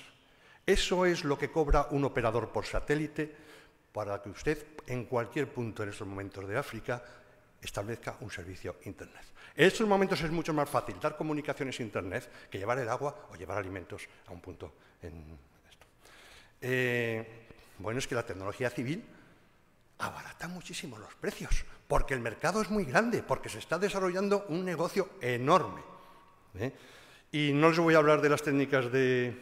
Eso es lo que cobra un operador por satélite para que usted, en cualquier punto en estos momentos de África, establezca un servicio Internet. En estos momentos es mucho más fácil dar comunicaciones Internet que llevar el agua o llevar alimentos a un punto en esto. Bueno, es que la tecnología civil abarata muchísimo los precios, porque el mercado es muy grande, porque se está desarrollando un negocio enorme. Y no les voy a hablar de las técnicas de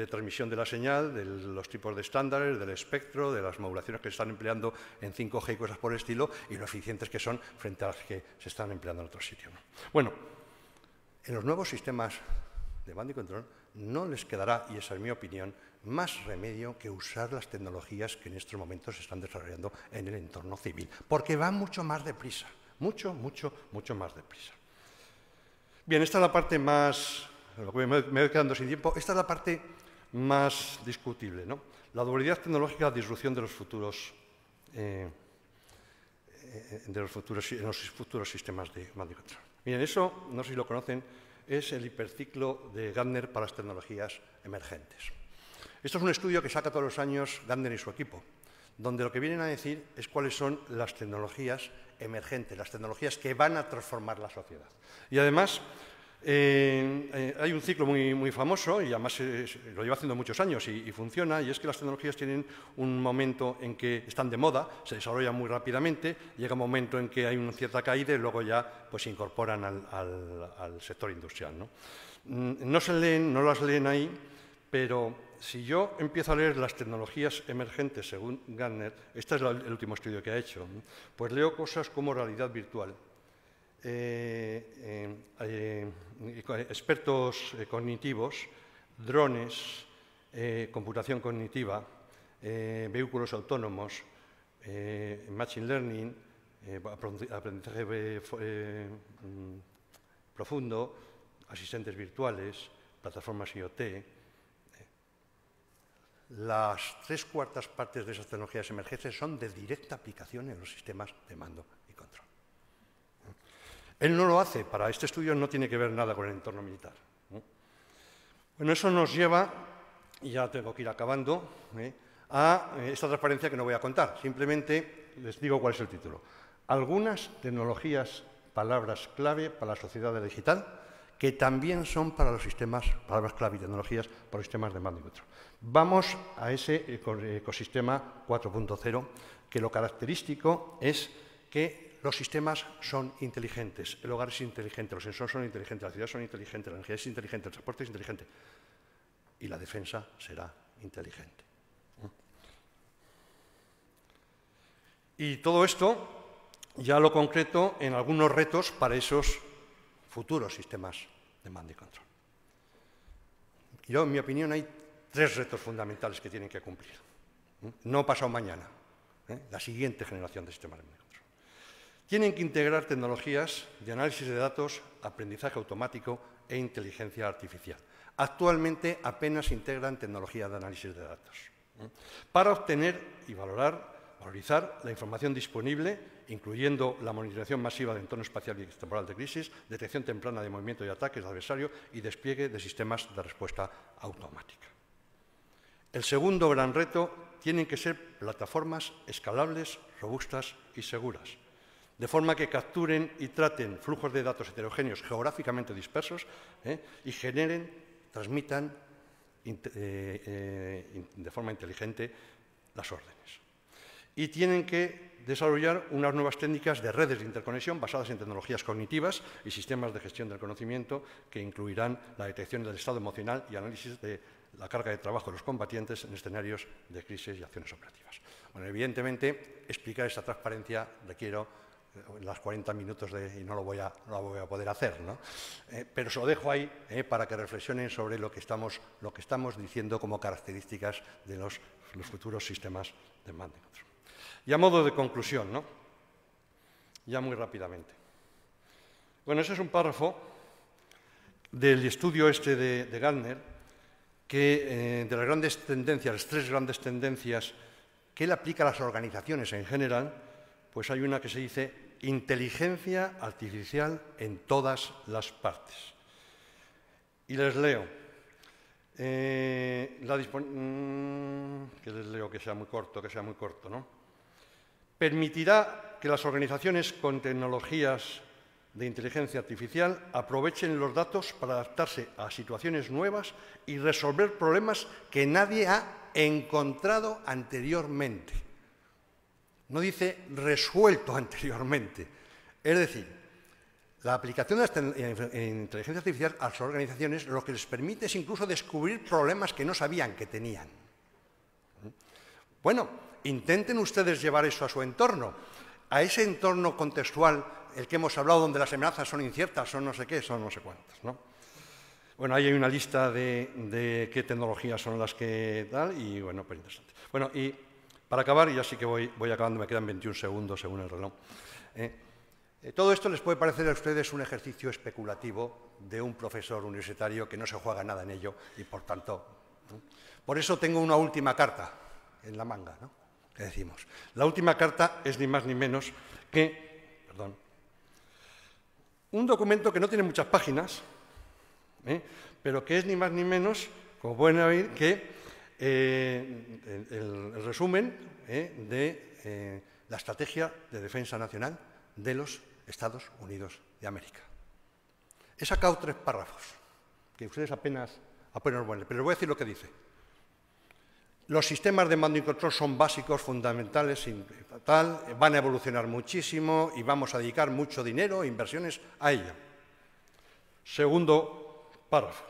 transmisión de la señal, de los tipos de estándares, del espectro, de las modulaciones que se están empleando en 5G y cosas por el estilo, y lo eficientes que son frente a las que se están empleando en otros sitios, ¿no? Bueno, en los nuevos sistemas de mando y control no les quedará, y esa es mi opinión, más remedio que usar las tecnologías que en estos momentos se están desarrollando en el entorno civil, porque van mucho más deprisa, mucho más deprisa. Bien, esta es la parte más... Me voy quedando sin tiempo. Esta es la parte más discutible, ¿no? La dualidad tecnológica, la disrupción de los futuros sistemas de mando y control. Miren, eso, no sé si lo conocen, es el hiperciclo de Gartner para las tecnologías emergentes. Esto es un estudio que saca todos los años Gartner y su equipo, donde lo que vienen a decir es cuáles son las tecnologías emergentes, las tecnologías que van a transformar la sociedad. Y además... hay un ciclo muy famoso, y además lo lleva haciendo muchos años y funciona, y es que las tecnologías tienen un momento en que están de moda, se desarrollan muy rápidamente, llega un momento en que hay una cierta caída y luego ya pues, se incorporan al sector industrial, ¿no? No las leen ahí, pero si yo empiezo a leer las tecnologías emergentes según Gartner, este es el último estudio que ha hecho, pues leo cosas como realidad virtual, expertos cognitivos, drones, computación cognitiva, vehículos autónomos, machine learning, aprendizaje profundo, asistentes virtuales, plataformas IoT. las 3/4 partes de esas tecnologías emergentes son de directa aplicación en los sistemas de mando y control. Él no lo hace, para este estudio no tiene que ver nada con el entorno militar. Bueno, eso nos lleva, y ya tengo que ir acabando, a esta transparencia que no voy a contar. Simplemente les digo cuál es el título. Algunas tecnologías, palabras clave para la sociedad digital, que también son para los sistemas, palabras clave y tecnologías para los sistemas de mando y control. Vamos a ese ecosistema 4.0, que lo característico es que los sistemas son inteligentes, el hogar es inteligente, los sensores son inteligentes, las ciudades son inteligentes, la energía es inteligente, el transporte es inteligente y la defensa será inteligente. Y todo esto ya lo concreto en algunos retos para esos futuros sistemas de mando y control. Yo, en mi opinión, hay 3 retos fundamentales que tienen que cumplir. No pasado mañana, la siguiente generación de sistemas de mando y control. Tienen que integrar tecnologías de análisis de datos, aprendizaje automático e inteligencia artificial. Actualmente apenas integran tecnología de análisis de datos. Para obtener y valorizar la información disponible, incluyendo la monitorización masiva de entorno espacial y temporal de crisis, detección temprana de movimiento y ataques del adversario y despliegue de sistemas de respuesta automática. El segundo gran reto tienen que ser plataformas escalables, robustas y seguras, de forma que capturen y traten flujos de datos heterogéneos geográficamente dispersos y generen, transmitan de forma inteligente las órdenes. Y tienen que desarrollar unas nuevas técnicas de redes de interconexión basadas en tecnologías cognitivas y sistemas de gestión del conocimiento que incluirán la detección del estado emocional y análisis de la carga de trabajo de los combatientes en escenarios de crisis y acciones operativas. Bueno, evidentemente, explicar esta transparencia requiero las 40 minutos y no lo voy a poder hacer, ¿no? Pero se lo dejo ahí para que reflexionen sobre lo que estamos diciendo como características de los futuros sistemas de mando y control. Y a modo de conclusión, ¿no? Ya muy rápidamente. Bueno, ese es un párrafo del estudio este de Gartner, que de las grandes tendencias, las 3 grandes tendencias que él aplica a las organizaciones en general, pues hay una que se dice inteligencia artificial en todas las partes. Y les leo. Que les leo que sea muy corto, ¿no? Permitirá que las organizaciones con tecnologías de inteligencia artificial aprovechen los datos para adaptarse a situaciones nuevas y resolver problemas que nadie ha encontrado anteriormente. No dice resuelto anteriormente. Es decir, la aplicación de la inteligencia artificial a las organizaciones lo que les permite es incluso descubrir problemas que no sabían que tenían. Bueno, intenten ustedes llevar eso a su entorno, a ese entorno contextual, el que hemos hablado, donde las amenazas son inciertas, son no sé qué, son no sé cuántas, ¿no? Bueno, ahí hay una lista de qué tecnologías son las que tal, y bueno, pues interesante. Bueno, y para acabar, y ya sí que voy acabando, me quedan 21 segundos según el reloj. Todo esto les puede parecer a ustedes un ejercicio especulativo de un profesor universitario que no se juega nada en ello y, por tanto, ¿no? Por eso tengo una última carta en la manga, ¿no? Que decimos. La última carta es ni más ni menos que, un documento que no tiene muchas páginas, pero que es ni más ni menos, como pueden oír, que el resumen de la estrategia de defensa nacional de los Estados Unidos de América. He sacado 3 párrafos, que ustedes apenas vuelven, pero les voy a decir lo que dice. Los sistemas de mando y control son básicos, fundamentales, van a evolucionar muchísimo y vamos a dedicar mucho dinero e inversiones a ello. Segundo párrafo.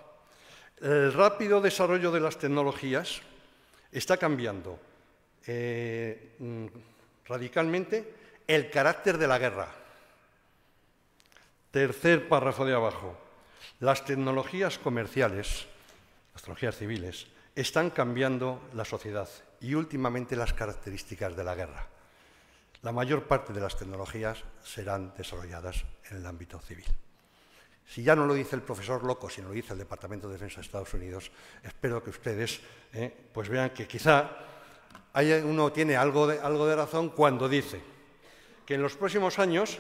El rápido desarrollo de las tecnologías está cambiando radicalmente el carácter de la guerra. Tercer párrafo de abajo. Las tecnologías comerciales, las tecnologías civiles, están cambiando la sociedad y últimamente las características de la guerra. La mayor parte de las tecnologías serán desarrolladas en el ámbito civil. Si ya no lo dice el profesor loco, sino lo dice el Departamento de Defensa de Estados Unidos, espero que ustedes pues vean que quizá uno tiene algo de razón cuando dice que en los próximos años,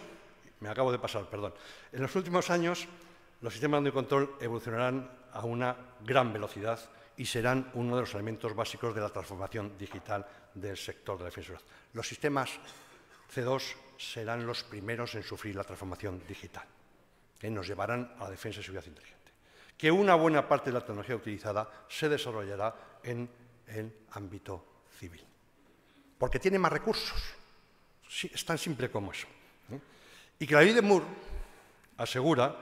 me acabo de pasar, perdón, en los últimos años los sistemas de control evolucionarán a una gran velocidad y serán uno de los elementos básicos de la transformación digital del sector de la defensa. Los sistemas C2 serán los primeros en sufrir la transformación digital, que nos llevarán a la defensa y seguridad inteligente. Que una buena parte de la tecnología utilizada se desarrollará en el ámbito civil, porque tiene más recursos. Sí, es tan simple como eso. Y que la ley de Moore asegura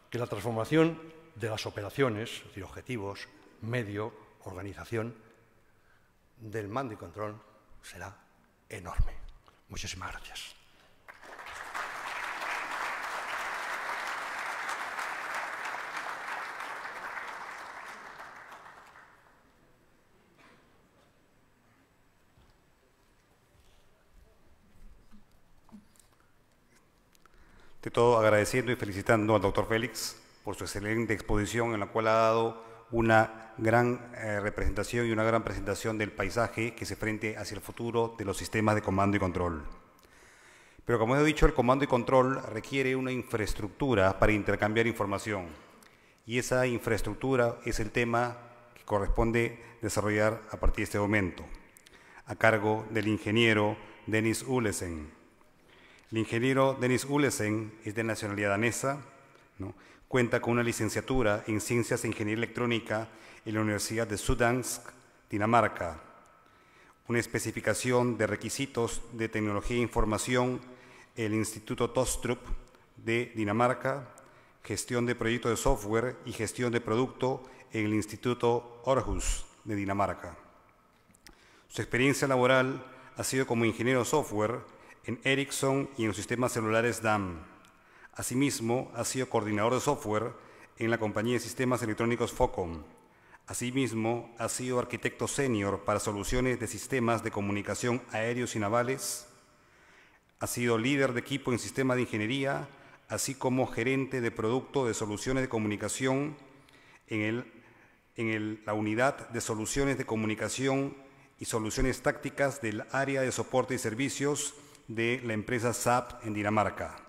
que la transformación de las operaciones, es decir, objetivos, medio, organización, del mando y control será enorme. Muchísimas gracias. De todo, agradeciendo y felicitando al doctor Félix por su excelente exposición en la cual ha dado una gran representación y una gran presentación del paisaje que se frente hacia el futuro de los sistemas de comando y control. Pero como he dicho, el comando y control requiere una infraestructura para intercambiar información y esa infraestructura es el tema que corresponde desarrollar a partir de este momento, a cargo del ingeniero Dennis Ullesen. El ingeniero Dennis Ullesen es de nacionalidad danesa, ¿no? Cuenta con una licenciatura en Ciencias e Ingeniería Electrónica en la Universidad de Syddansk, Dinamarca, una especificación de requisitos de tecnología e información en el Instituto Tostrup de Dinamarca, gestión de proyectos de software y gestión de producto en el Instituto Aarhus de Dinamarca. Su experiencia laboral ha sido como ingeniero de software en Ericsson y en los sistemas celulares DAM. Asimismo, ha sido coordinador de software en la compañía de sistemas electrónicos Focom. Asimismo, ha sido arquitecto senior para soluciones de sistemas de comunicación aéreos y navales. Ha sido líder de equipo en sistemas de ingeniería, así como gerente de producto de soluciones de comunicación en la unidad de soluciones de comunicación y soluciones tácticas del área de soporte y servicios de la empresa SAP en Dinamarca.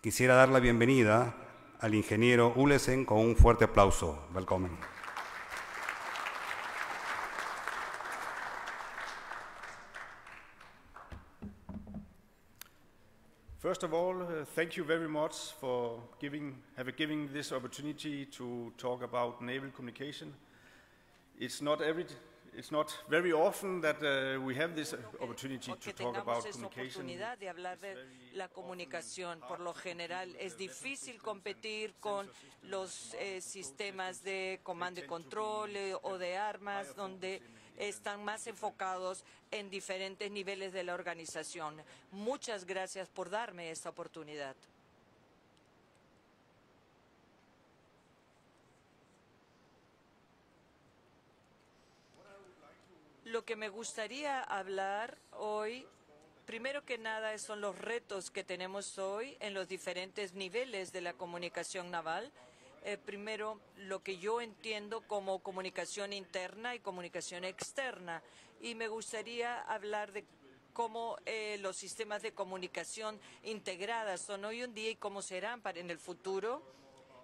Quisiera dar la bienvenida al ingeniero Ullesen con un fuerte aplauso. Welcome. First of all, thank you very much for giving this opportunity to talk about naval communication. It's not very often that we have this opportunity to talk about communication. Oportunidad de hablar de la comunicación. Por lo general es difícil competir con los sistemas de comando y control o de armas donde están más enfocados en diferentes niveles de la organización. Muchas gracias por darme esta oportunidad. Lo que me gustaría hablar hoy, primero que nada, son los retos que tenemos hoy en los diferentes niveles de la comunicación naval. Primero, lo que yo entiendo como comunicación interna y comunicación externa. Y me gustaría hablar de cómo los sistemas de comunicación integradas son hoy en día y cómo serán en el futuro.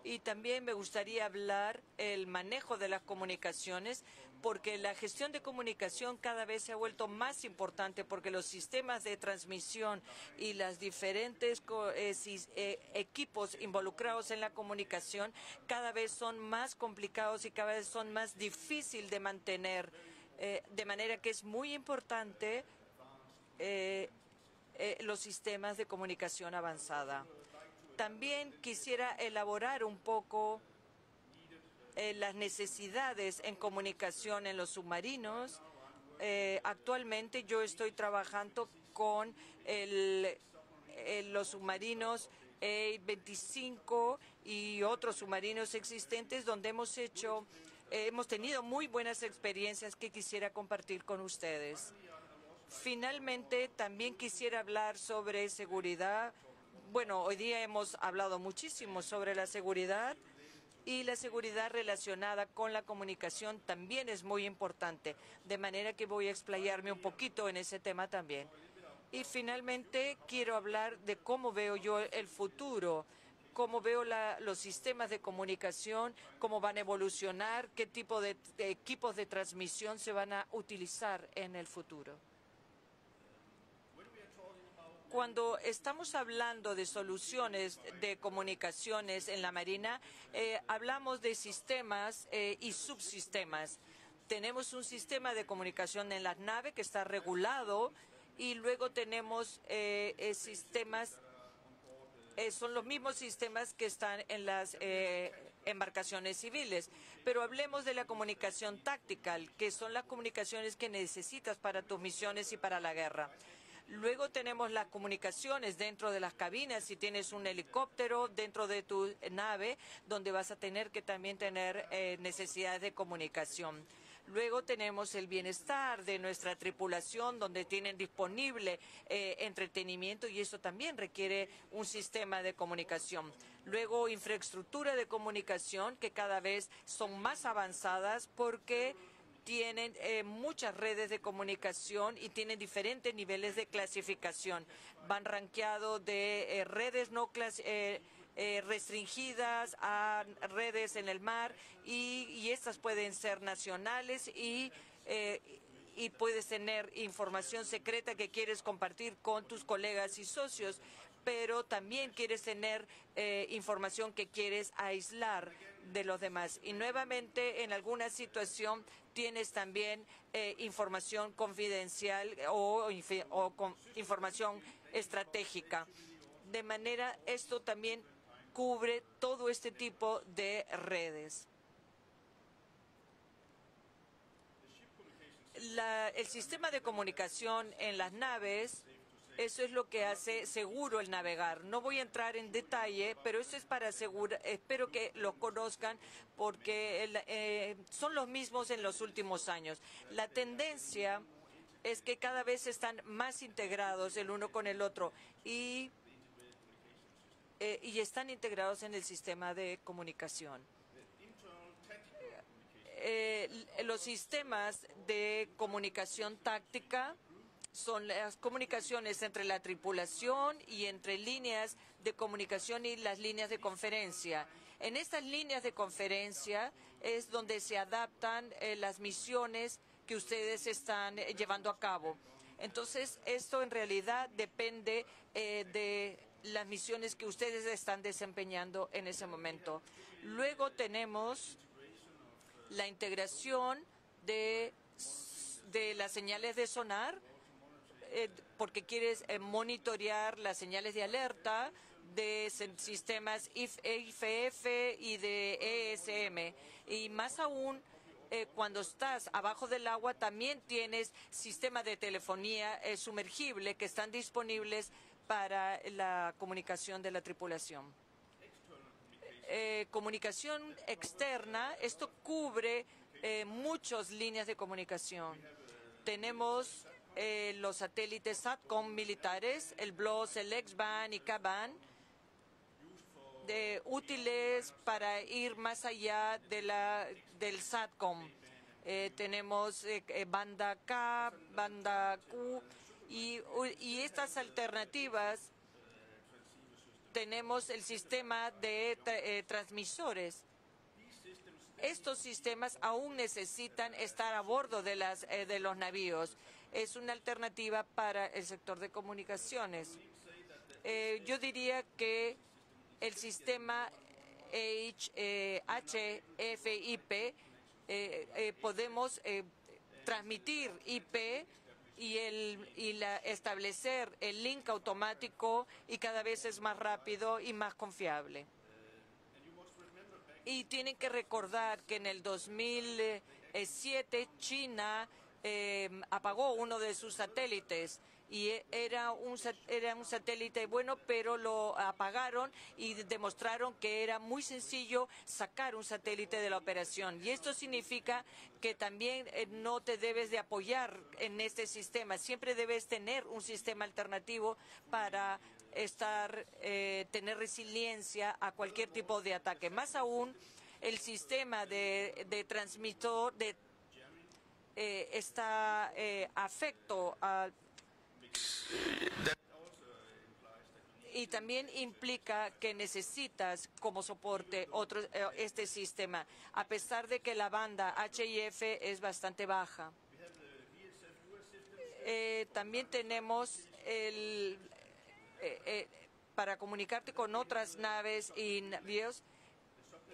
Y también me gustaría hablar del manejo de las comunicaciones, porque la gestión de comunicación cada vez se ha vuelto más importante, porque los sistemas de transmisión y los diferentes equipos involucrados en la comunicación cada vez son más complicados y cada vez son más difíciles de mantener. De manera que es muy importante los sistemas de comunicación avanzada. También quisiera elaborar un poco las necesidades en comunicación en los submarinos. Actualmente yo estoy trabajando con los submarinos E-25 y otros submarinos existentes donde hemos tenido muy buenas experiencias que quisiera compartir con ustedes. Finalmente, también quisiera hablar sobre seguridad bueno, hoy día hemos hablado muchísimo sobre la seguridad y la seguridad relacionada con la comunicación también es muy importante, de manera que voy a explayarme un poquito en ese tema también. Y finalmente quiero hablar de cómo veo yo el futuro, cómo veo los sistemas de comunicación, cómo van a evolucionar, qué tipo de equipos de transmisión se van a utilizar en el futuro. Cuando estamos hablando de soluciones de comunicaciones en la Marina, hablamos de sistemas y subsistemas. Tenemos un sistema de comunicación en las naves que está regulado y luego tenemos sistemas, son los mismos sistemas que están en las embarcaciones civiles. Pero hablemos de la comunicación tactical, que son las comunicaciones que necesitas para tus misiones y para la guerra. Luego tenemos las comunicaciones dentro de las cabinas, si tienes un helicóptero dentro de tu nave, donde vas a tener que también tener necesidades de comunicación. Luego tenemos el bienestar de nuestra tripulación, donde tienen disponible entretenimiento y eso también requiere un sistema de comunicación. Luego infraestructura de comunicación que cada vez son más avanzadas porque tienen muchas redes de comunicación y tienen diferentes niveles de clasificación. Van rankeados de redes no restringidas a redes en el mar y estas pueden ser nacionales y puedes tener información secreta que quieres compartir con tus colegas y socios, pero también quieres tener información que quieres aislar de los demás. Y nuevamente, en alguna situación, tienes también información confidencial o información estratégica. De manera, esto también cubre todo este tipo de redes. El sistema de comunicación en las naves, eso es lo que hace seguro el navegar. No voy a entrar en detalle, pero eso es para asegurar, espero que lo conozcan porque son los mismos en los últimos años. La tendencia es que cada vez están más integrados el uno con el otro y están integrados en el sistema de comunicación. Los sistemas de comunicación táctica son las comunicaciones entre la tripulación y entre líneas de comunicación y las líneas de conferencia. En estas líneas de conferencia es donde se adaptan las misiones que ustedes están llevando a cabo. Entonces, esto en realidad depende de las misiones que ustedes están desempeñando en ese momento. Luego tenemos la integración de las señales de sonar, porque quieres monitorear las señales de alerta de sistemas IFF y de ESM. Y más aún, cuando estás abajo del agua, también tienes sistemas de telefonía sumergible que están disponibles para la comunicación de la tripulación. Comunicación externa, esto cubre muchas líneas de comunicación. Tenemos los satélites SATCOM militares, el BLOS, el X-band y K-band, útiles para ir más allá del SATCOM. Tenemos banda K, banda Q y estas alternativas. Tenemos el sistema de transmisores. Estos sistemas aún necesitan estar a bordo de los navíos. Es una alternativa para el sector de comunicaciones. Yo diría que el sistema HFIP podemos transmitir IP y establecer el link automático y cada vez es más rápido y más confiable. Y tienen que recordar que en el 2007 China apagó uno de sus satélites y era un satélite bueno, pero lo apagaron y demostraron que era muy sencillo sacar un satélite de la operación. Y esto significa que también no te debes de apoyar en este sistema. Siempre debes tener un sistema alternativo para tener resiliencia a cualquier tipo de ataque. Más aún, el sistema de transmisor está afecto a... Y también implica que necesitas como soporte este sistema, a pesar de que la banda HIF es bastante baja. También tenemos para comunicarte con otras naves y navíos,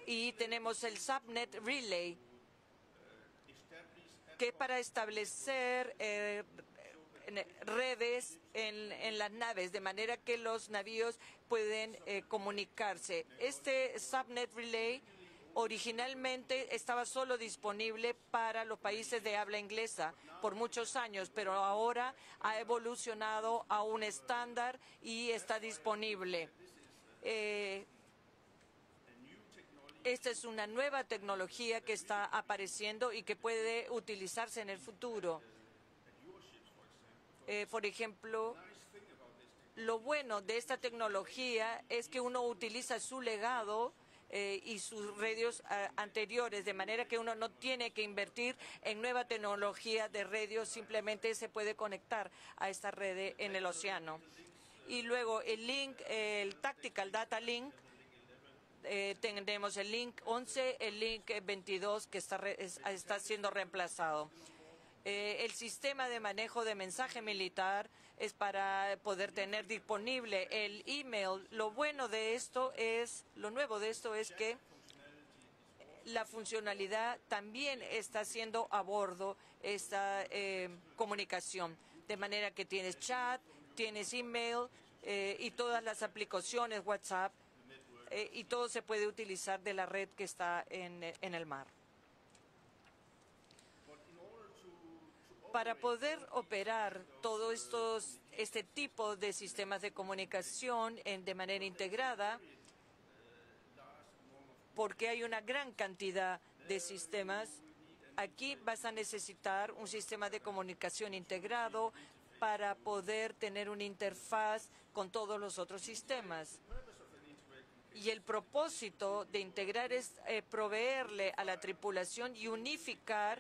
y tenemos el Subnet Relay, que es para establecer redes en las naves, de manera que los navíos pueden comunicarse. Este Subnet Relay originalmente estaba solo disponible para los países de habla inglesa por muchos años, pero ahora ha evolucionado a un estándar y está disponible. Esta es una nueva tecnología que está apareciendo y que puede utilizarse en el futuro. Por ejemplo, lo bueno de esta tecnología es que uno utiliza su legado y sus radios anteriores, de manera que uno no tiene que invertir en nueva tecnología de radios, simplemente se puede conectar a esta red en el océano. Y luego el link, el Tactical Data Link, tenemos el link 11, el link 22 que está siendo reemplazado. El sistema de manejo de mensaje militar es para poder tener disponible el email. Lo nuevo de esto es que la funcionalidad también está haciendo a bordo esta comunicación, de manera que tienes chat, tienes email y todas las aplicaciones WhatsApp y todo se puede utilizar de la red que está en el mar. Para poder operar todo este tipo de sistemas de comunicación de manera integrada, porque hay una gran cantidad de sistemas, aquí vas a necesitar un sistema de comunicación integrado para poder tener una interfaz con todos los otros sistemas. Y el propósito de integrar es proveerle a la tripulación y unificar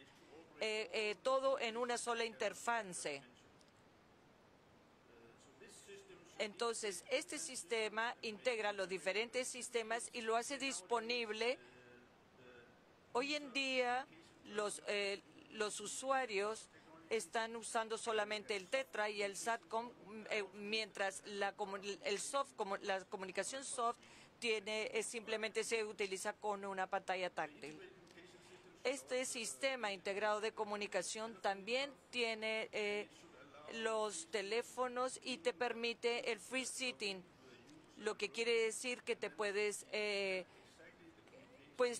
todo en una sola interfaz. Entonces, este sistema integra los diferentes sistemas y lo hace disponible. Hoy en día, los usuarios están usando solamente el Tetra y el SATCOM, mientras la comunicación soft simplemente se utiliza con una pantalla táctil. Este sistema integrado de comunicación también tiene los teléfonos y te permite el free sitting, lo que quiere decir que puedes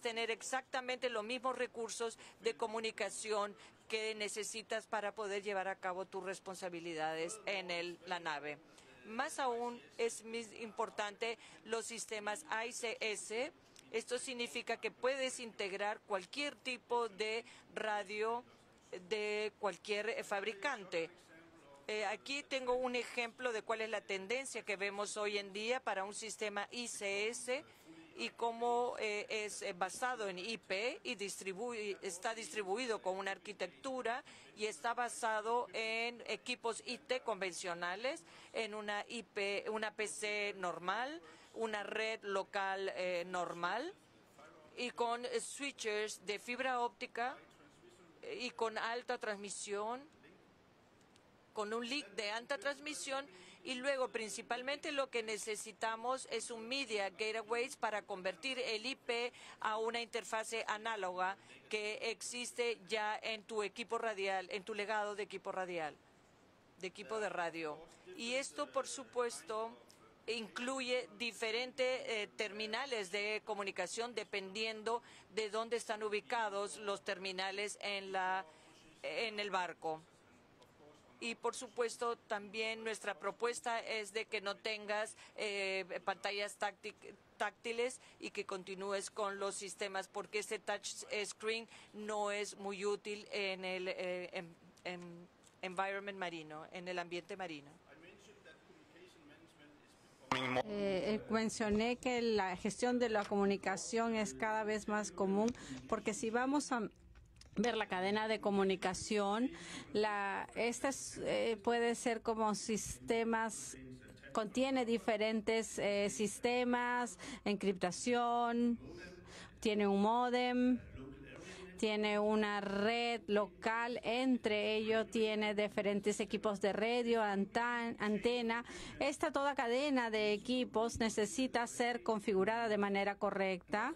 tener exactamente los mismos recursos de comunicación que necesitas para poder llevar a cabo tus responsabilidades en la nave. Más aún es importante los sistemas ICS. Esto significa que puedes integrar cualquier tipo de radio de cualquier fabricante. Aquí tengo un ejemplo de cuál es la tendencia que vemos hoy en día para un sistema ICS y cómo es basado en IP y está distribuido con una arquitectura y está basado en equipos IT convencionales, en una PC normal, una red local normal y con switches de fibra óptica y con alta transmisión, con un link de alta transmisión, y luego principalmente lo que necesitamos es un Media Gateways para convertir el IP a una interfase análoga que existe ya en tu equipo radial, en tu legado de equipo radial, de equipo de radio. Y esto, por supuesto, incluye diferentes terminales de comunicación dependiendo de dónde están ubicados los terminales en el barco. Y, por supuesto, también nuestra propuesta es de que no tengas pantallas táctiles y que continúes con los sistemas, porque este touch screen no es muy útil en el environment marino, en el ambiente marino. Mencioné que la gestión de la comunicación es cada vez más común, porque si vamos a ver la cadena de comunicación, puede ser como sistemas, contiene diferentes sistemas, encriptación, tiene un módem, tiene una red local, entre ellos tiene diferentes equipos de radio, antena. Toda cadena de equipos necesita ser configurada de manera correcta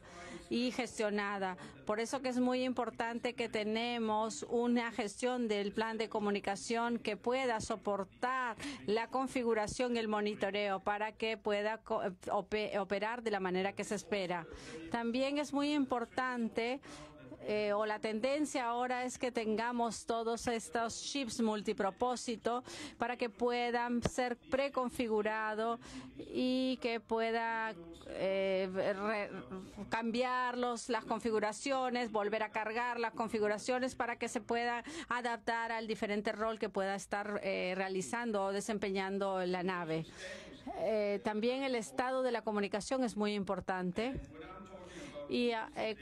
y gestionada. Por eso que es muy importante que tenemos una gestión del plan de comunicación que pueda soportar la configuración y el monitoreo para que pueda operar de la manera que se espera. También es muy importante la tendencia ahora es que tengamos todos estos chips multipropósito para que puedan ser preconfigurados y que pueda cambiarlos, las configuraciones, volver a cargar las configuraciones para que se pueda adaptar al diferente rol que pueda estar realizando o desempeñando la nave. También el estado de la comunicación es muy importante. Y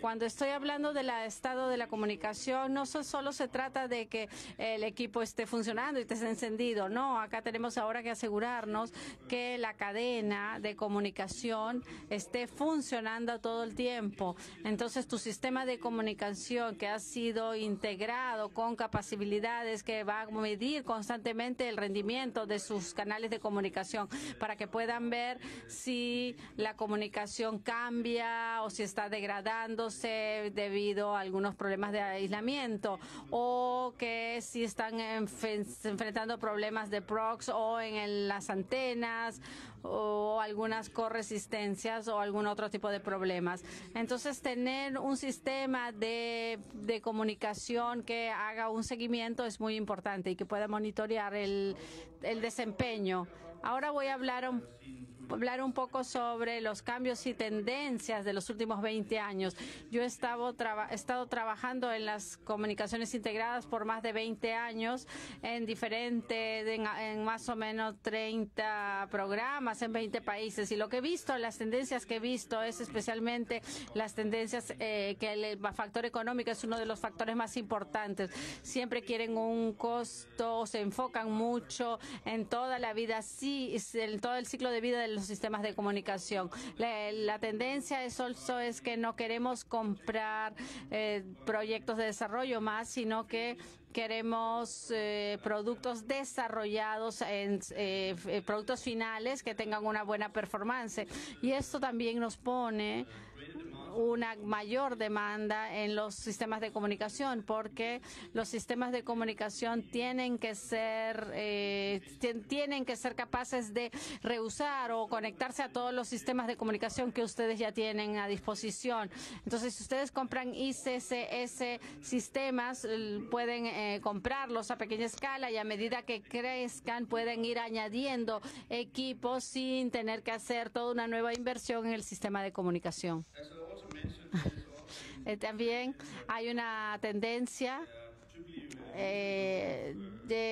cuando estoy hablando del estado de la comunicación, no solo se trata de que el equipo esté funcionando y esté encendido. No, acá tenemos ahora que asegurarnos que la cadena de comunicación esté funcionando todo el tiempo. Entonces, tu sistema de comunicación que ha sido integrado con capacidades que va a medir constantemente el rendimiento de sus canales de comunicación para que puedan ver si la comunicación cambia o si está degradándose debido a algunos problemas de aislamiento, o que si están enfrentando problemas de prox o en las antenas o algunas corresistencias o algún otro tipo de problemas. Entonces, tener un sistema de comunicación que haga un seguimiento es muy importante y que pueda monitorear el desempeño. Ahora voy a hablar un poco sobre los cambios y tendencias de los últimos 20 años. Yo he estado trabajando en las comunicaciones integradas por más de 20 años en más o menos 30 programas en 20 países. Y lo que he visto, las tendencias que he visto es especialmente las tendencias que el factor económico es uno de los factores más importantes. Siempre quieren un costo, se enfocan mucho en toda la vida, en todo el ciclo de vida de los sistemas de comunicación. La tendencia es que no queremos comprar proyectos de desarrollo más, sino que queremos productos desarrollados en productos finales que tengan una buena performance. Y esto también nos pone una mayor demanda en los sistemas de comunicación, porque los sistemas de comunicación tienen que ser capaces de reusar o conectarse a todos los sistemas de comunicación que ustedes ya tienen a disposición. Entonces, si ustedes compran ICCS sistemas, pueden comprarlos a pequeña escala y a medida que crezcan pueden ir añadiendo equipos sin tener que hacer toda una nueva inversión en el sistema de comunicación. También hay una tendencia de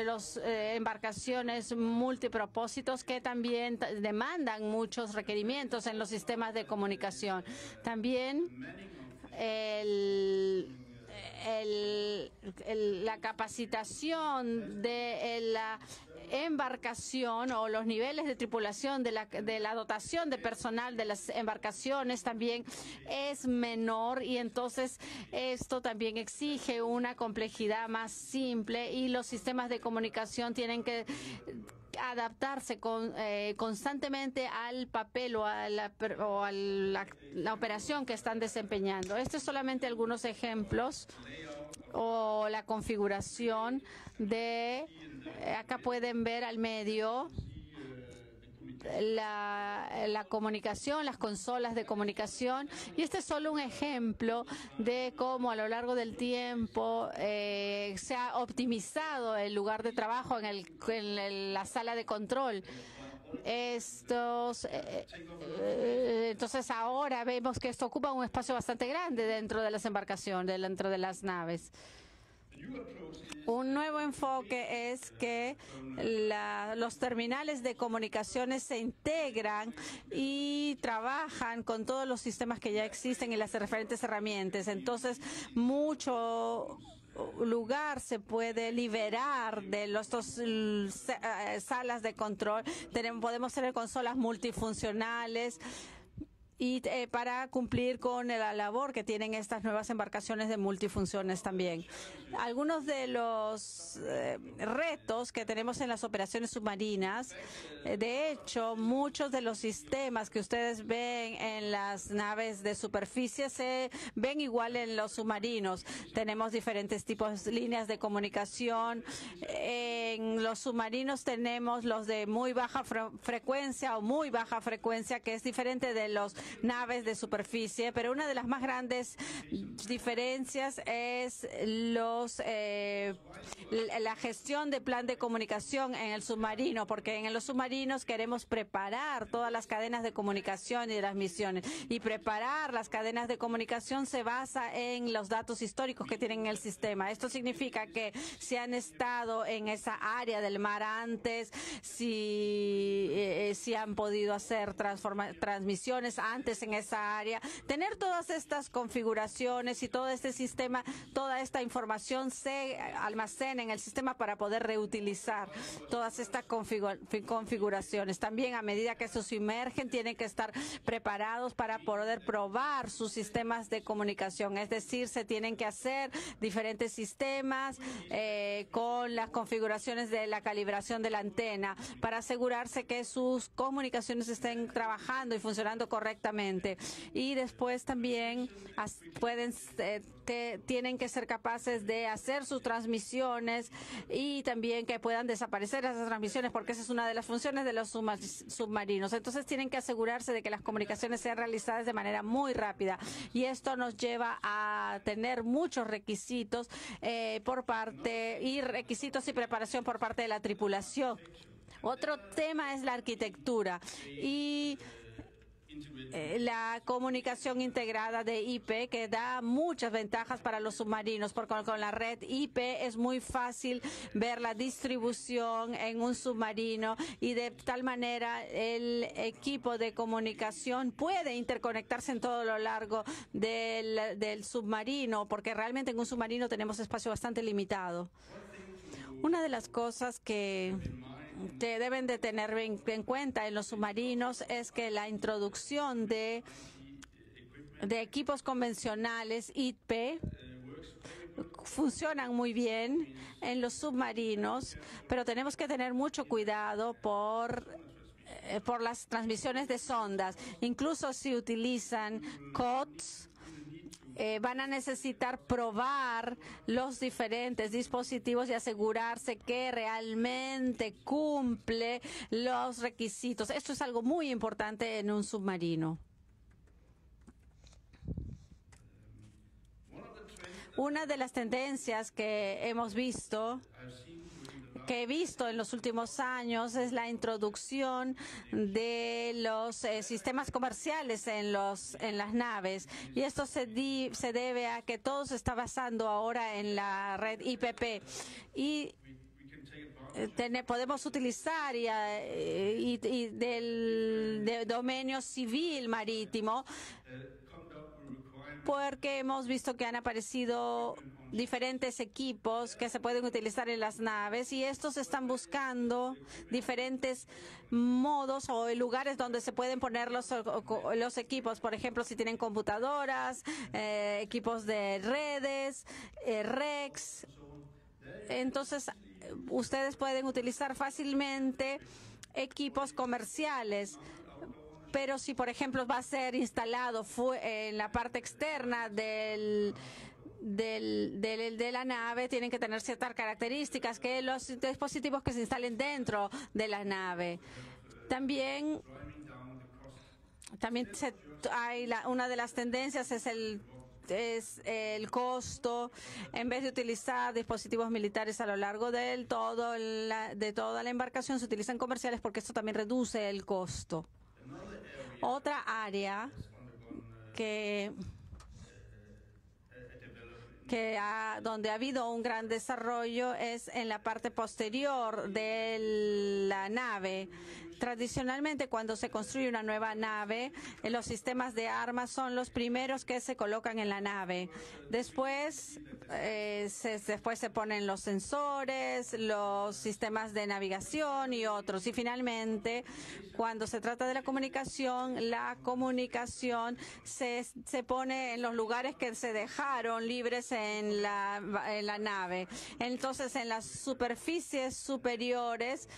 los embarcaciones multipropósitos que también demandan muchos requerimientos en los sistemas de comunicación. También la capacitación de la embarcación o los niveles de tripulación de la dotación de personal de las embarcaciones también es menor, y entonces esto también exige una complejidad más simple, y los sistemas de comunicación tienen que adaptarse constantemente al papel o a la operación que están desempeñando. Estos son solamente algunos ejemplos, o la configuración acá pueden ver al medio la comunicación, las consolas de comunicación, y este es solo un ejemplo de cómo a lo largo del tiempo se ha optimizado el lugar de trabajo en la sala de control. Entonces ahora vemos que esto ocupa un espacio bastante grande dentro de las embarcaciones, dentro de las naves. Un nuevo enfoque es que los terminales de comunicaciones se integran y trabajan con todos los sistemas que ya existen y las diferentes herramientas. Entonces, mucho lugar se puede liberar de estos salas de control. Podemos tener consolas multifuncionales y para cumplir con la labor que tienen estas nuevas embarcaciones de multifunciones también. Algunos de los retos que tenemos en las operaciones submarinas, de hecho, muchos de los sistemas que ustedes ven en las naves de superficie se ven igual en los submarinos. Tenemos diferentes tipos de líneas de comunicación. En los submarinos tenemos los de muy baja frecuencia o muy baja frecuencia, que es diferente de los naves de superficie, pero una de las más grandes diferencias es la gestión de plan de comunicación en el submarino, porque en los submarinos queremos preparar todas las cadenas de comunicación y de las misiones, y preparar las cadenas de comunicación se basa en los datos históricos que tienen en el sistema. Esto significa que si han estado en esa área del mar antes, si han podido hacer transmisiones antes en esa área, tener todas estas configuraciones y todo este sistema, toda esta información se almacena en el sistema para poder reutilizar todas estas configuraciones. También, a medida que estos emergen, tienen que estar preparados para poder probar sus sistemas de comunicación. Es decir, se tienen que hacer diferentes sistemas con las configuraciones de la calibración de la antena para asegurarse que sus comunicaciones estén trabajando y funcionando correctamente. Y después también tienen que ser capaces de hacer sus transmisiones y también que puedan desaparecer esas transmisiones, porque esa es una de las funciones de los submarinos. Entonces tienen que asegurarse de que las comunicaciones sean realizadas de manera muy rápida, y esto nos lleva a tener muchos requisitos requisitos y preparación por parte de la tripulación. Otro tema es la arquitectura y la comunicación integrada de IP, que da muchas ventajas para los submarinos, porque con la red IP es muy fácil ver la distribución en un submarino, y de tal manera el equipo de comunicación puede interconectarse en todo lo largo del submarino, porque realmente en un submarino tenemos espacio bastante limitado. Una de las cosas que deben de tener en cuenta en los submarinos es que la introducción de equipos convencionales IP funcionan muy bien en los submarinos, pero tenemos que tener mucho cuidado por las transmisiones de sondas. Incluso si utilizan COTS, van a necesitar probar los diferentes dispositivos y asegurarse que realmente cumple los requisitos. Esto es algo muy importante en un submarino. Una de las tendencias que he visto en los últimos años es la introducción de los sistemas comerciales en las naves, y esto se debe a que todo se está basando ahora en la red IPP, y podemos utilizar del dominio civil marítimo, porque hemos visto que han aparecido diferentes equipos que se pueden utilizar en las naves, y estos están buscando diferentes modos o lugares donde se pueden poner los equipos. Por ejemplo, si tienen computadoras, equipos de redes, REX. Entonces, ustedes pueden utilizar fácilmente equipos comerciales. Pero si, por ejemplo, va a ser instalado en la parte externa de la nave, tienen que tener ciertas características que los dispositivos que se instalen dentro de la nave. También una de las tendencias es el costo. En vez de utilizar dispositivos militares a lo largo de toda la embarcación, se utilizan comerciales, porque esto también reduce el costo. Otra área que donde ha habido un gran desarrollo es en la parte posterior de la nave. Tradicionalmente, cuando se construye una nueva nave, los sistemas de armas son los primeros que se colocan en la nave. Después se ponen los sensores, los sistemas de navegación y otros. Y finalmente, cuando se trata de la comunicación se pone en los lugares que se dejaron libres en la nave. Entonces, en las superficies superiores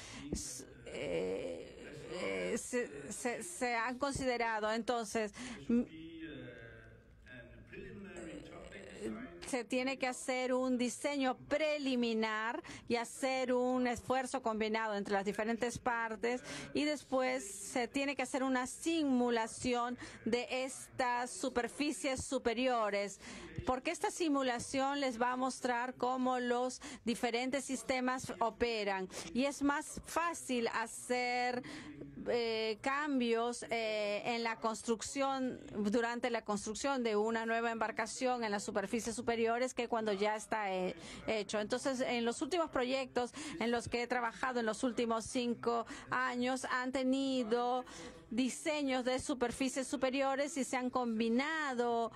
se han considerado, entonces se tiene que hacer un diseño preliminar y hacer un esfuerzo combinado entre las diferentes partes, y después se tiene que hacer una simulación de estas superficies superiores, porque esta simulación les va a mostrar cómo los diferentes sistemas operan, y es más fácil hacer cambios en la construcción, durante la construcción de una nueva embarcación en las superficies superiores, que cuando ya está hecho. Entonces, en los últimos proyectos en los que he trabajado en los últimos 5 años, han tenido diseños de superficies superiores y se han combinado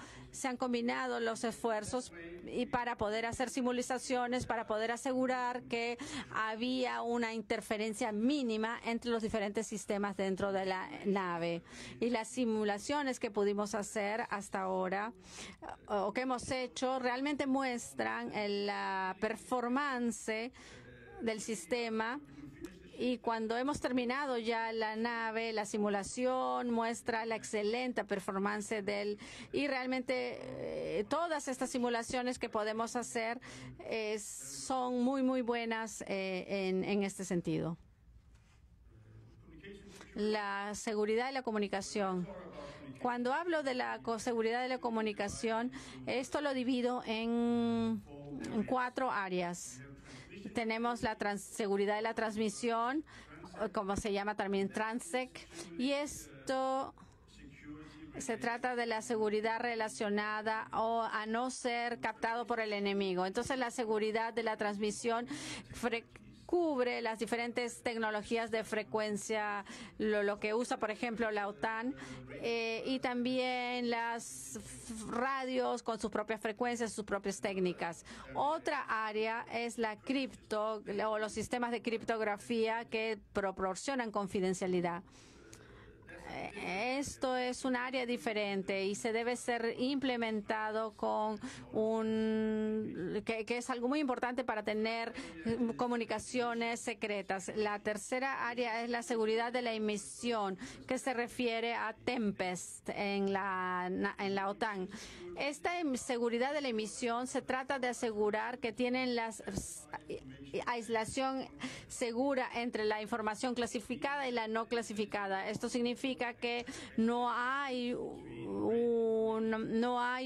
los esfuerzos y para poder hacer simulaciones, para poder asegurar que había una interferencia mínima entre los diferentes sistemas dentro de la nave. Y las simulaciones que pudimos hacer hasta ahora o que hemos hecho realmente muestran la performance del sistema. Y cuando hemos terminado ya la nave, la simulación muestra la excelente performance y realmente todas estas simulaciones que podemos hacer son muy, muy buenas en este sentido. La seguridad y la comunicación. Cuando hablo de la seguridad de la comunicación, esto lo divido en 4 áreas. Tenemos la seguridad de la transmisión, como se llama también TransSec, y esto se trata de la seguridad relacionada a no ser captado por el enemigo. Entonces, la seguridad de la transmisión cubre las diferentes tecnologías de frecuencia, lo que usa, por ejemplo, la OTAN, y también las radios con sus propias frecuencias, sus propias técnicas. Otra área es la cripto o los sistemas de criptografía que proporcionan confidencialidad. Esto es un área diferente y se debe ser implementado con que es algo muy importante para tener comunicaciones secretas. La tercera área es la seguridad de la emisión, que se refiere a Tempest en la OTAN. Esta seguridad de la emisión se trata de asegurar que tienen la aislación segura entre la información clasificada y la no clasificada. Esto significa que no hay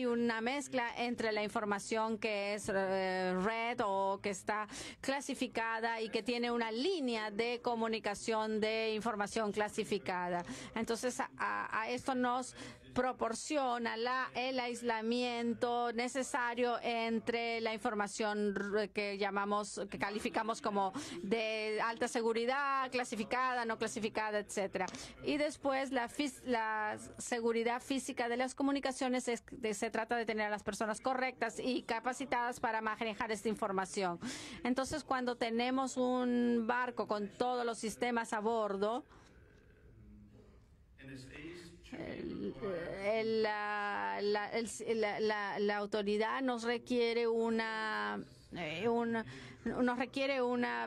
una mezcla entre la información que es red o que está clasificada y que tiene una línea de comunicación de información clasificada. Entonces, a esto nos proporciona el aislamiento necesario entre la información que calificamos como de alta seguridad, clasificada, no clasificada, etcétera. Y después la seguridad física de las comunicaciones se trata de tener a las personas correctas y capacitadas para manejar esta información. Entonces, cuando tenemos un barco con todos los sistemas a bordo, la autoridad nos requiere una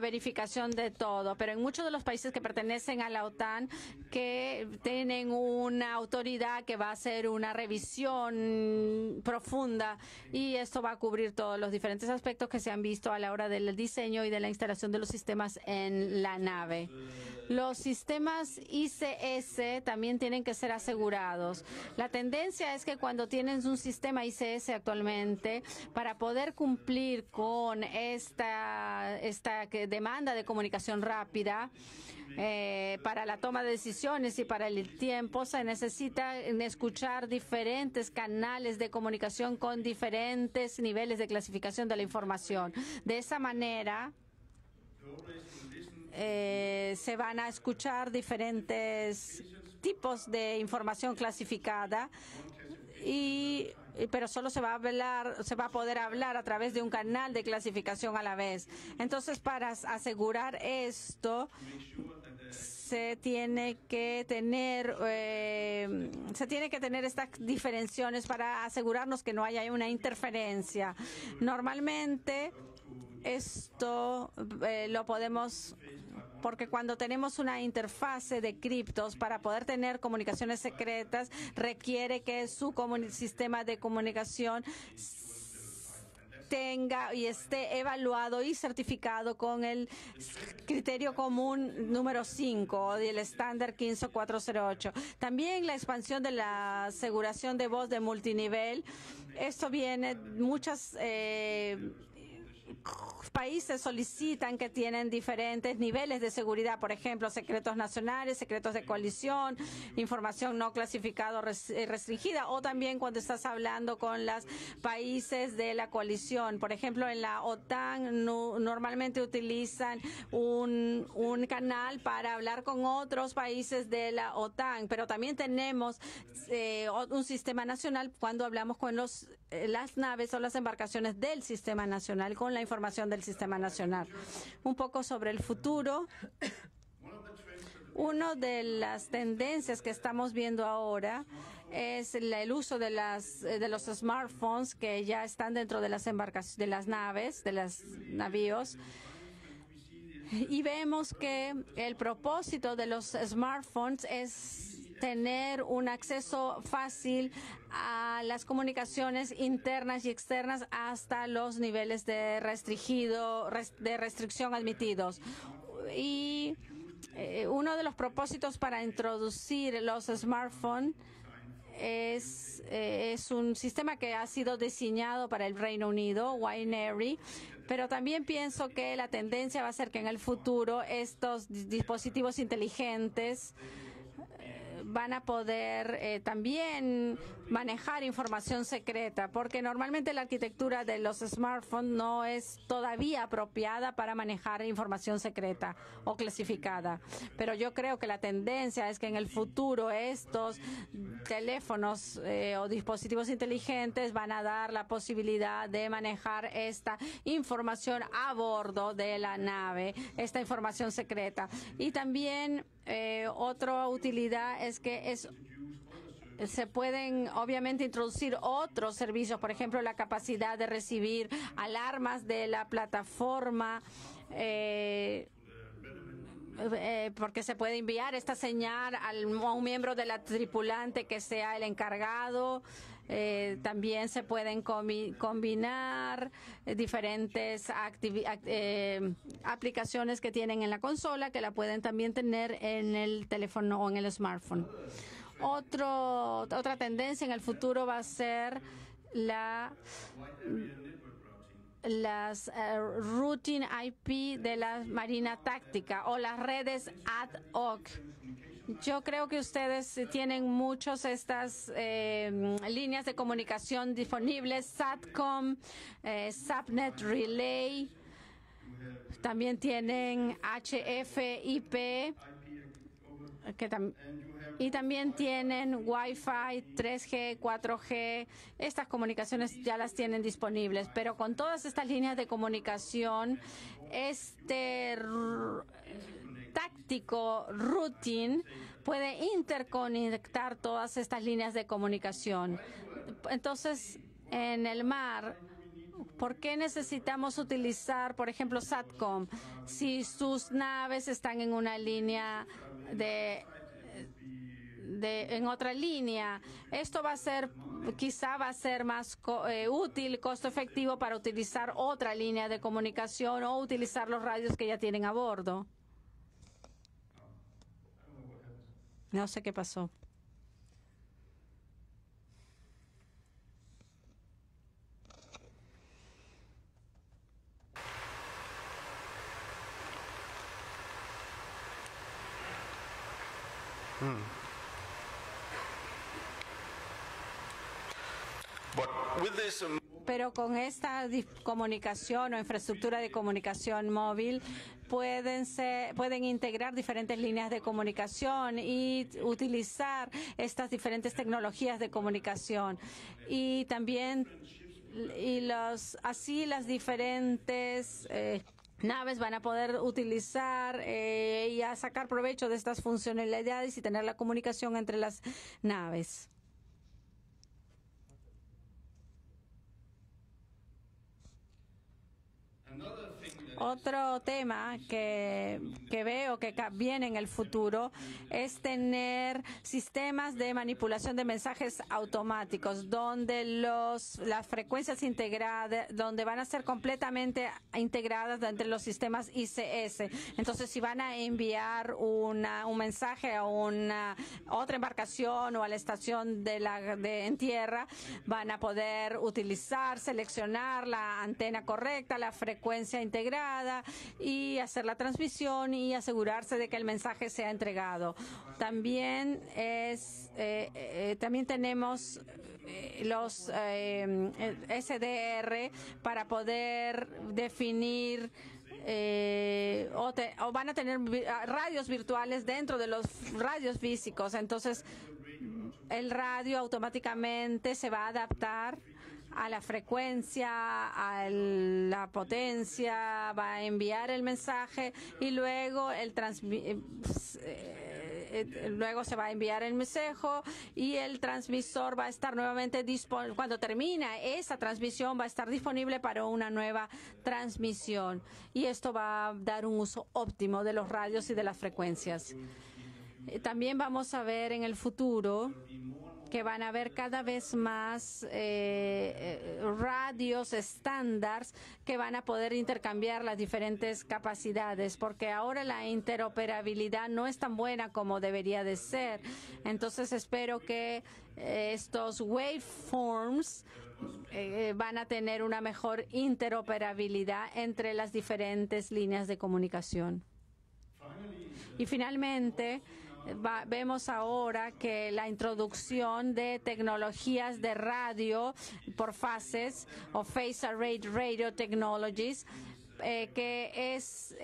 verificación de todo, pero en muchos de los países que pertenecen a la OTAN, que tienen una autoridad que va a hacer una revisión profunda, y esto va a cubrir todos los diferentes aspectos que se han visto a la hora del diseño y de la instalación de los sistemas en la nave. Los sistemas ICS también tienen que ser asegurados. radios. La tendencia es que cuando tienes un sistema ICS actualmente, para poder cumplir con esta demanda de comunicación rápida, para la toma de decisiones y para el tiempo, se necesita escuchar diferentes canales de comunicación con diferentes niveles de clasificación de la información. De esa manera, se van a escuchar diferentes tipos de información clasificada, pero solo se va a poder hablar a través de un canal de clasificación a la vez. Entonces, para asegurar esto, se tiene que tener estas diferenciaciones para asegurarnos que no haya una interferencia. Normalmente esto lo podemos, porque cuando tenemos una interfase de criptos, para poder tener comunicaciones secretas, requiere que su sistema de comunicación tenga y esté evaluado y certificado con el criterio común número 5 del estándar 15408. También la expansión de la aseguración de voz de multinivel. Esto viene muchas países solicitan que tienen diferentes niveles de seguridad, por ejemplo, secretos nacionales, secretos de coalición, información no clasificada restringida, o también cuando estás hablando con los países de la coalición. Por ejemplo, en la OTAN normalmente utilizan un canal para hablar con otros países de la OTAN, pero también tenemos un sistema nacional cuando hablamos con las naves o las embarcaciones del sistema nacional, con la información del sistema nacional. Un poco sobre el futuro. Una de las tendencias que estamos viendo ahora es el uso de los smartphones que ya están dentro de las embarcaciones, de las naves, de los navíos. Y vemos que el propósito de los smartphones es tener un acceso fácil a las comunicaciones internas y externas hasta los niveles de restricción admitidos. Y uno de los propósitos para introducir los smartphones es un sistema que ha sido diseñado para el Reino Unido, Winery, pero también pienso que la tendencia va a ser que en el futuro estos dispositivos inteligentes van a poder también manejar información secreta, porque normalmente la arquitectura de los smartphones no es todavía apropiada para manejar información secreta o clasificada. Pero yo creo que la tendencia es que en el futuro estos teléfonos o dispositivos inteligentes van a dar la posibilidad de manejar esta información a bordo de la nave, esta información secreta. Y también otra utilidad es que se pueden obviamente introducir otros servicios, por ejemplo, la capacidad de recibir alarmas de la plataforma, porque se puede enviar esta señal a un miembro de la tripulante que sea el encargado. También se pueden combinar diferentes aplicaciones que tienen en la consola, que la pueden también tener en el teléfono o en el smartphone. Otra tendencia en el futuro va a ser las routing IP de la Marina Táctica o las redes ad hoc. Yo creo que ustedes tienen muchas estas líneas de comunicación disponibles, SATCOM, Subnet Relay, también tienen HFIP, y también tienen Wi-Fi, 3G, 4G. Estas comunicaciones ya las tienen disponibles, pero con todas estas líneas de comunicación, táctico routing puede interconectar todas estas líneas de comunicación. Entonces, en el mar, ¿por qué necesitamos utilizar, por ejemplo, SATCOM? Si sus naves están en una línea en otra línea, esto quizá va a ser más útil, costo efectivo para utilizar otra línea de comunicación o utilizar los radios que ya tienen a bordo. No sé qué pasó. Pero con esta comunicación o infraestructura de comunicación móvil pueden integrar diferentes líneas de comunicación y utilizar estas diferentes tecnologías de comunicación. Y también así las diferentes naves van a poder utilizar y a sacar provecho de estas funcionalidades y tener la comunicación entre las naves. Otro tema que veo que viene en el futuro es tener sistemas de manipulación de mensajes automáticos, donde las frecuencias integradas, donde van a ser completamente integradas entre los sistemas ICS. Entonces, si van a enviar un mensaje a otra embarcación o a la estación en tierra, van a poder seleccionar la antena correcta, la frecuencia integrada, y hacer la transmisión y asegurarse de que el mensaje sea entregado. También tenemos los SDR para poder definir o van a tener radios virtuales dentro de los radios físicos. Entonces, el radio automáticamente se va a adaptar a la frecuencia, a la potencia, va a enviar el mensaje y luego luego se va a enviar el mensaje y el transmisor va a estar nuevamente disponible. Cuando termina esa transmisión, va a estar disponible para una nueva transmisión, y esto va a dar un uso óptimo de los radios y de las frecuencias. También vamos a ver en el futuro que van a haber cada vez más radios estándar que van a poder intercambiar las diferentes capacidades, porque ahora la interoperabilidad no es tan buena como debería de ser. Entonces espero que estos waveforms van a tener una mejor interoperabilidad entre las diferentes líneas de comunicación. Y finalmente, vemos ahora que la introducción de tecnologías de radio por fases o phase array radio technologies, que es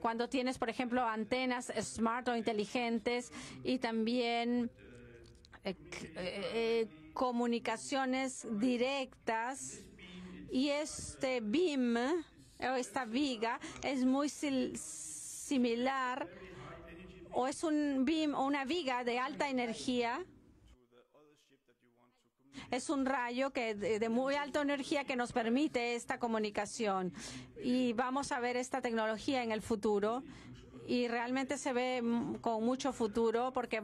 cuando tienes, por ejemplo, antenas smart o inteligentes y también comunicaciones directas, y este beam o esta viga es muy similar, o es un beam o una viga de alta energía. Es un rayo de muy alta energía que nos permite esta comunicación, y vamos a ver esta tecnología en el futuro, y realmente se ve con mucho futuro, porque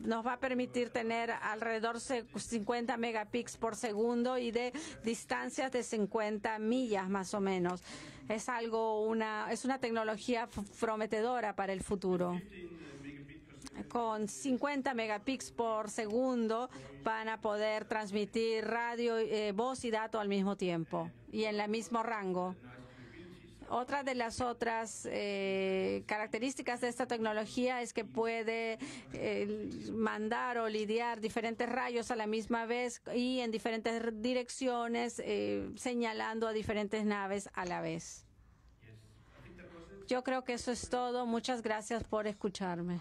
nos va a permitir tener alrededor de 50 megapíxeles por segundo y de distancias de 50 millas más o menos. Es una tecnología prometedora para el futuro. Con 50 megapíxeles por segundo van a poder transmitir radio, voz y datos al mismo tiempo y en el mismo rango. Otra de las otras características de esta tecnología es que puede mandar o lidiar diferentes rayos a la misma vez y en diferentes direcciones, señalando a diferentes naves a la vez. Yo creo que eso es todo. Muchas gracias por escucharme.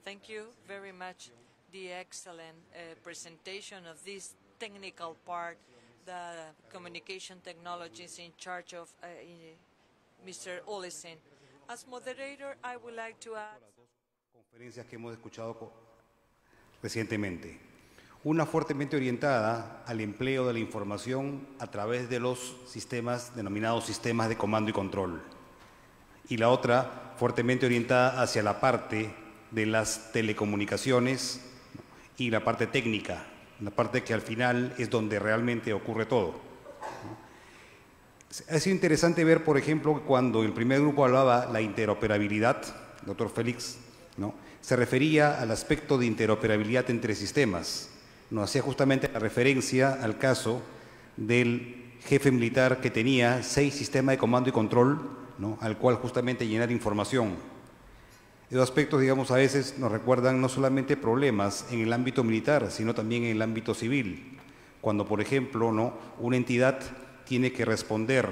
Thank you very much. The excellent presentation of this technical part, the communication technologies in charge of Mr. Olesen. As moderator, I would like to add conferencias que hemos escuchado recientemente. Una fuertemente orientada al empleo de la información a través de los sistemas denominados sistemas de comando y control. Y la otra fuertemente orientada hacia la parte de las telecomunicaciones y la parte técnica, la parte que al final es donde realmente ocurre todo. Ha sido interesante ver, por ejemplo, cuando el primer grupo hablaba de la interoperabilidad, doctor Félix, ¿no?, se refería al aspecto de interoperabilidad entre sistemas. Nos hacía justamente la referencia al caso del jefe militar que tenía 6 sistemas de comando y control, ¿no?, al cual justamente llenar información. Esos aspectos, digamos, a veces nos recuerdan no solamente problemas en el ámbito militar, sino también en el ámbito civil. Cuando, por ejemplo, ¿no?, una entidad tiene que responder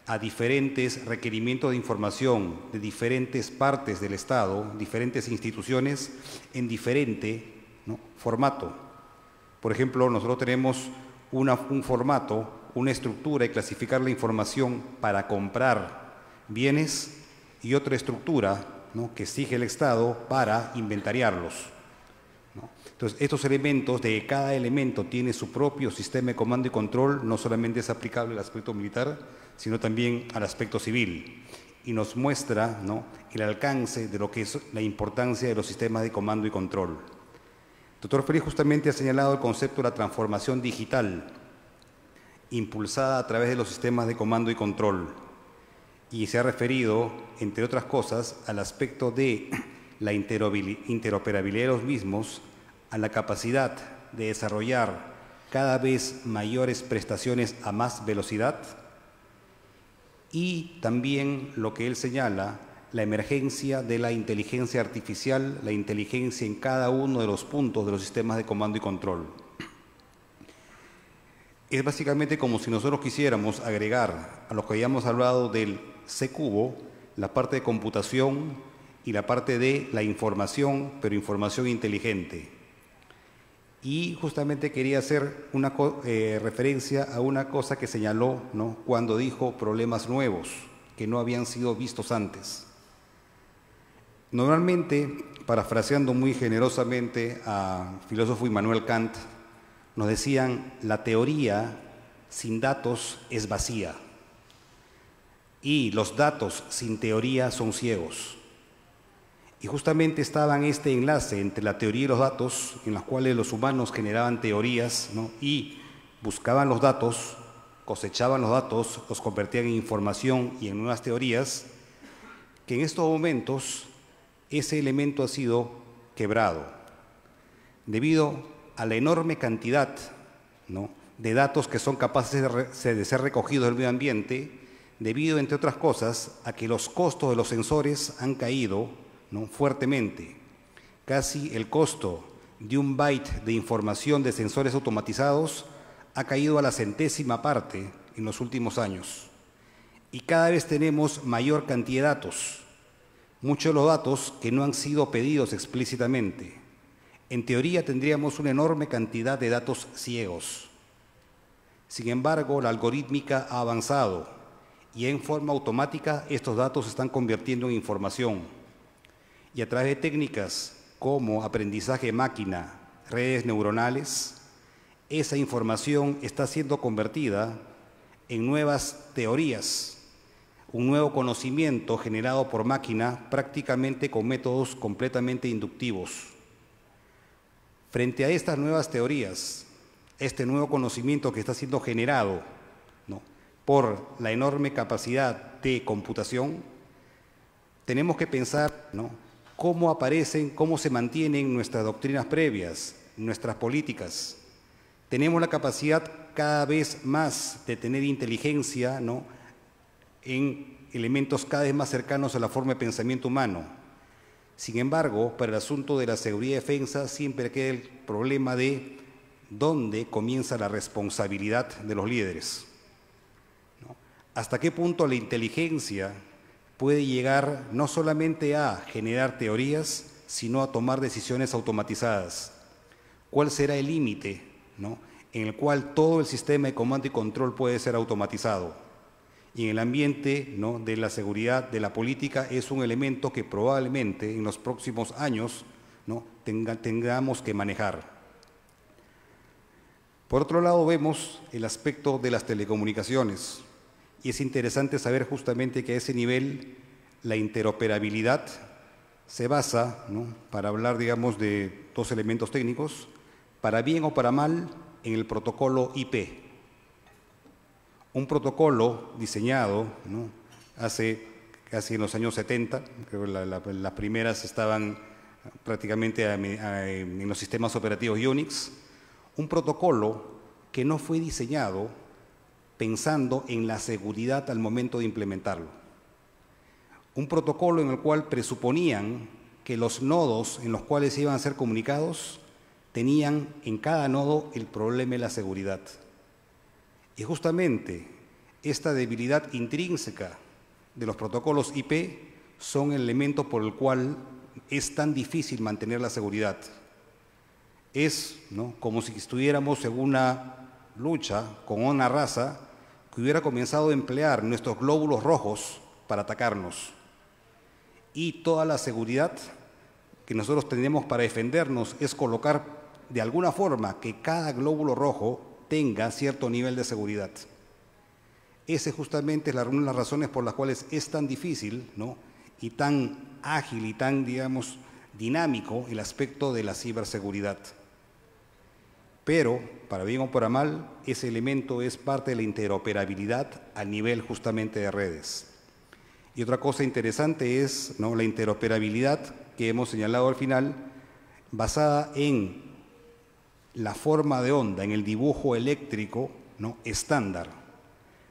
a diferentes requerimientos de información de diferentes partes del Estado, diferentes instituciones, en diferente, ¿no?, formato. Por ejemplo, nosotros tenemos un formato, una estructura de clasificar la información para comprar bienes y otra estructura, ¿no?, que exige el Estado para inventariarlos, ¿no? Entonces, estos elementos, de cada elemento tiene su propio sistema de comando y control, no solamente es aplicable al aspecto militar, sino también al aspecto civil, y nos muestra, ¿no?, el alcance de lo que es la importancia de los sistemas de comando y control. El doctor Félix justamente ha señalado el concepto de la transformación digital, impulsada a través de los sistemas de comando y control, y se ha referido, entre otras cosas, al aspecto de la interoperabilidad de los mismos, a la capacidad de desarrollar cada vez mayores prestaciones a más velocidad, y también lo que él señala, la emergencia de la inteligencia artificial, la inteligencia en cada uno de los puntos de los sistemas de comando y control. Es básicamente como si nosotros quisiéramos agregar a lo que habíamos hablado del C-cubo, la parte de computación y la parte de la información, pero información inteligente. Y justamente quería hacer una referencia a una cosa que señaló, ¿no?, cuando dijo problemas nuevos que no habían sido vistos antes. Normalmente, parafraseando muy generosamente al filósofo Immanuel Kant, nos decían: la teoría sin datos es vacía y los datos sin teoría son ciegos. Y justamente estaba en este enlace entre la teoría y los datos, en los cuales los humanos generaban teorías, ¿no?, y buscaban los datos, cosechaban los datos, los convertían en información y en nuevas teorías, que en estos momentos ese elemento ha sido quebrado debido a la enorme cantidad, ¿no?, de datos que son capaces de ser recogidos del medio ambiente, debido, entre otras cosas, a que los costos de los sensores han caído, ¿no?, fuertemente. Casi el costo de un byte de información de sensores automatizados ha caído a la 100ª parte en los últimos años. Y cada vez tenemos mayor cantidad de datos, muchos de los datos que no han sido pedidos explícitamente. En teoría tendríamos una enorme cantidad de datos ciegos. Sin embargo, la algorítmica ha avanzado y en forma automática estos datos se están convirtiendo en información. Y a través de técnicas como aprendizaje de máquina, redes neuronales, esa información está siendo convertida en nuevas teorías, un nuevo conocimiento generado por máquina prácticamente con métodos completamente inductivos. Frente a estas nuevas teorías, este nuevo conocimiento que está siendo generado, ¿no?, por la enorme capacidad de computación, tenemos que pensar, ¿no?, cómo aparecen, cómo se mantienen nuestras doctrinas previas, nuestras políticas. Tenemos la capacidad cada vez más de tener inteligencia, ¿no?, en elementos cada vez más cercanos a la forma de pensamiento humano. Sin embargo, para el asunto de la seguridad y defensa siempre queda el problema de dónde comienza la responsabilidad de los líderes, ¿no? ¿Hasta qué punto la inteligencia puede llegar no solamente a generar teorías, sino a tomar decisiones automatizadas? ¿Cuál será el límite, ¿no?, en el cual todo el sistema de comando y control puede ser automatizado? Y en el ambiente, ¿no?, de la seguridad, de la política, es un elemento que probablemente en los próximos años, ¿no?, tengamos que manejar. Por otro lado, vemos el aspecto de las telecomunicaciones. Y es interesante saber justamente que a ese nivel la interoperabilidad se basa, ¿no?, para hablar, digamos, de 2 elementos técnicos, para bien o para mal, en el protocolo IP. Un protocolo diseñado, ¿no?, hace casi en los años 70, creo que las primeras estaban prácticamente en los sistemas operativos Unix, un protocolo que no fue diseñado pensando en la seguridad al momento de implementarlo. Un protocolo en el cual presuponían que los nodos en los cuales iban a ser comunicados tenían en cada nodo el problema de la seguridad. Y justamente esta debilidad intrínseca de los protocolos IP son el elemento por el cual es tan difícil mantener la seguridad. Es, ¿no?, como si estuviéramos en una lucha con una raza que hubiera comenzado a emplear nuestros glóbulos rojos para atacarnos. Y toda la seguridad que nosotros tenemos para defendernos es colocar de alguna forma que cada glóbulo rojo tenga cierto nivel de seguridad. Esa justamente es una de las razones por las cuales es tan difícil, ¿no?, y tan ágil y tan, digamos, dinámico el aspecto de la ciberseguridad. Pero, para bien o para mal, ese elemento es parte de la interoperabilidad a nivel justamente de redes. Y otra cosa interesante es, ¿no?, la interoperabilidad que hemos señalado al final, basada en la forma de onda, en el dibujo eléctrico, ¿no?, estándar,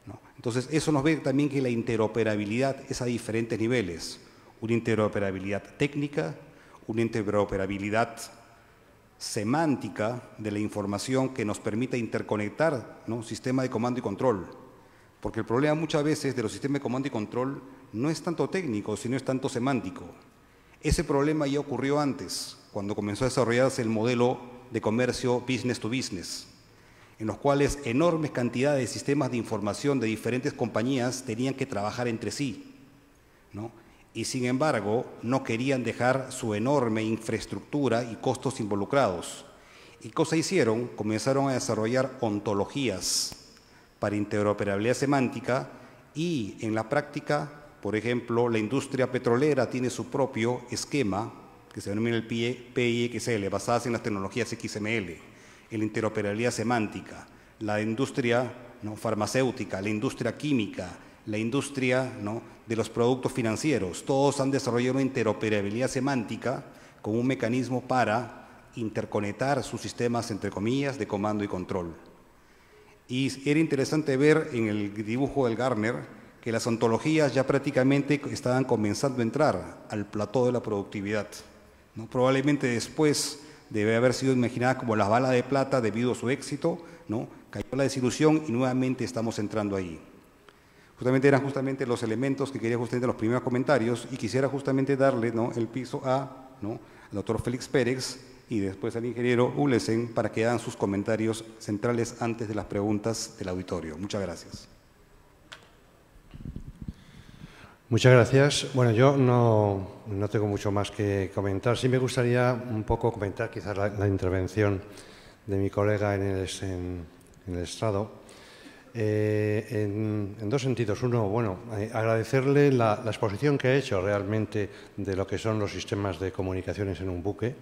¿no? Entonces, eso nos ve también que la interoperabilidad es a diferentes niveles. Una interoperabilidad técnica, una interoperabilidad semántica de la información que nos permita interconectar, ¿no?, sistema de comando y control. Porque el problema muchas veces de los sistemas de comando y control no es tanto técnico, sino es tanto semántico. Ese problema ya ocurrió antes, cuando comenzó a desarrollarse el modelo de comercio business to business, en los cuales enormes cantidades de sistemas de información de diferentes compañías tenían que trabajar entre sí, ¿no? Y sin embargo no querían dejar su enorme infraestructura y costos involucrados. ¿Y qué cosa hicieron? Comenzaron a desarrollar ontologías para interoperabilidad semántica y en la práctica, por ejemplo, la industria petrolera tiene su propio esquema que se denomina el PIXL, basadas en las tecnologías XML, en la interoperabilidad semántica, la industria, ¿no?, farmacéutica, la industria química, la industria, ¿no?, de los productos financieros, todos han desarrollado una interoperabilidad semántica como un mecanismo para interconectar sus sistemas, entre comillas, de comando y control. Y era interesante ver en el dibujo del Gartner que las ontologías ya prácticamente estaban comenzando a entrar al plató de la productividad, ¿no? Probablemente después debe haber sido imaginada como las balas de plata debido a su éxito, ¿no?, cayó la desilusión y nuevamente estamos entrando ahí. Justamente eran los elementos que quería justamente los primeros comentarios y quisiera justamente darle, ¿no?, el piso ¿no?, al doctor Félix Pérez y después al ingeniero Ulesen para que hagan sus comentarios centrales antes de las preguntas del auditorio. Muchas gracias. Muchas gracias. Bueno, yo no tengo mucho más que comentar. Sí me gustaría un poco comentar quizás la intervención de mi colega en el estrado. En dos sentidos. Uno, bueno, agradecerle la exposición que ha hecho realmente de lo que son los sistemas de comunicaciones en un buque,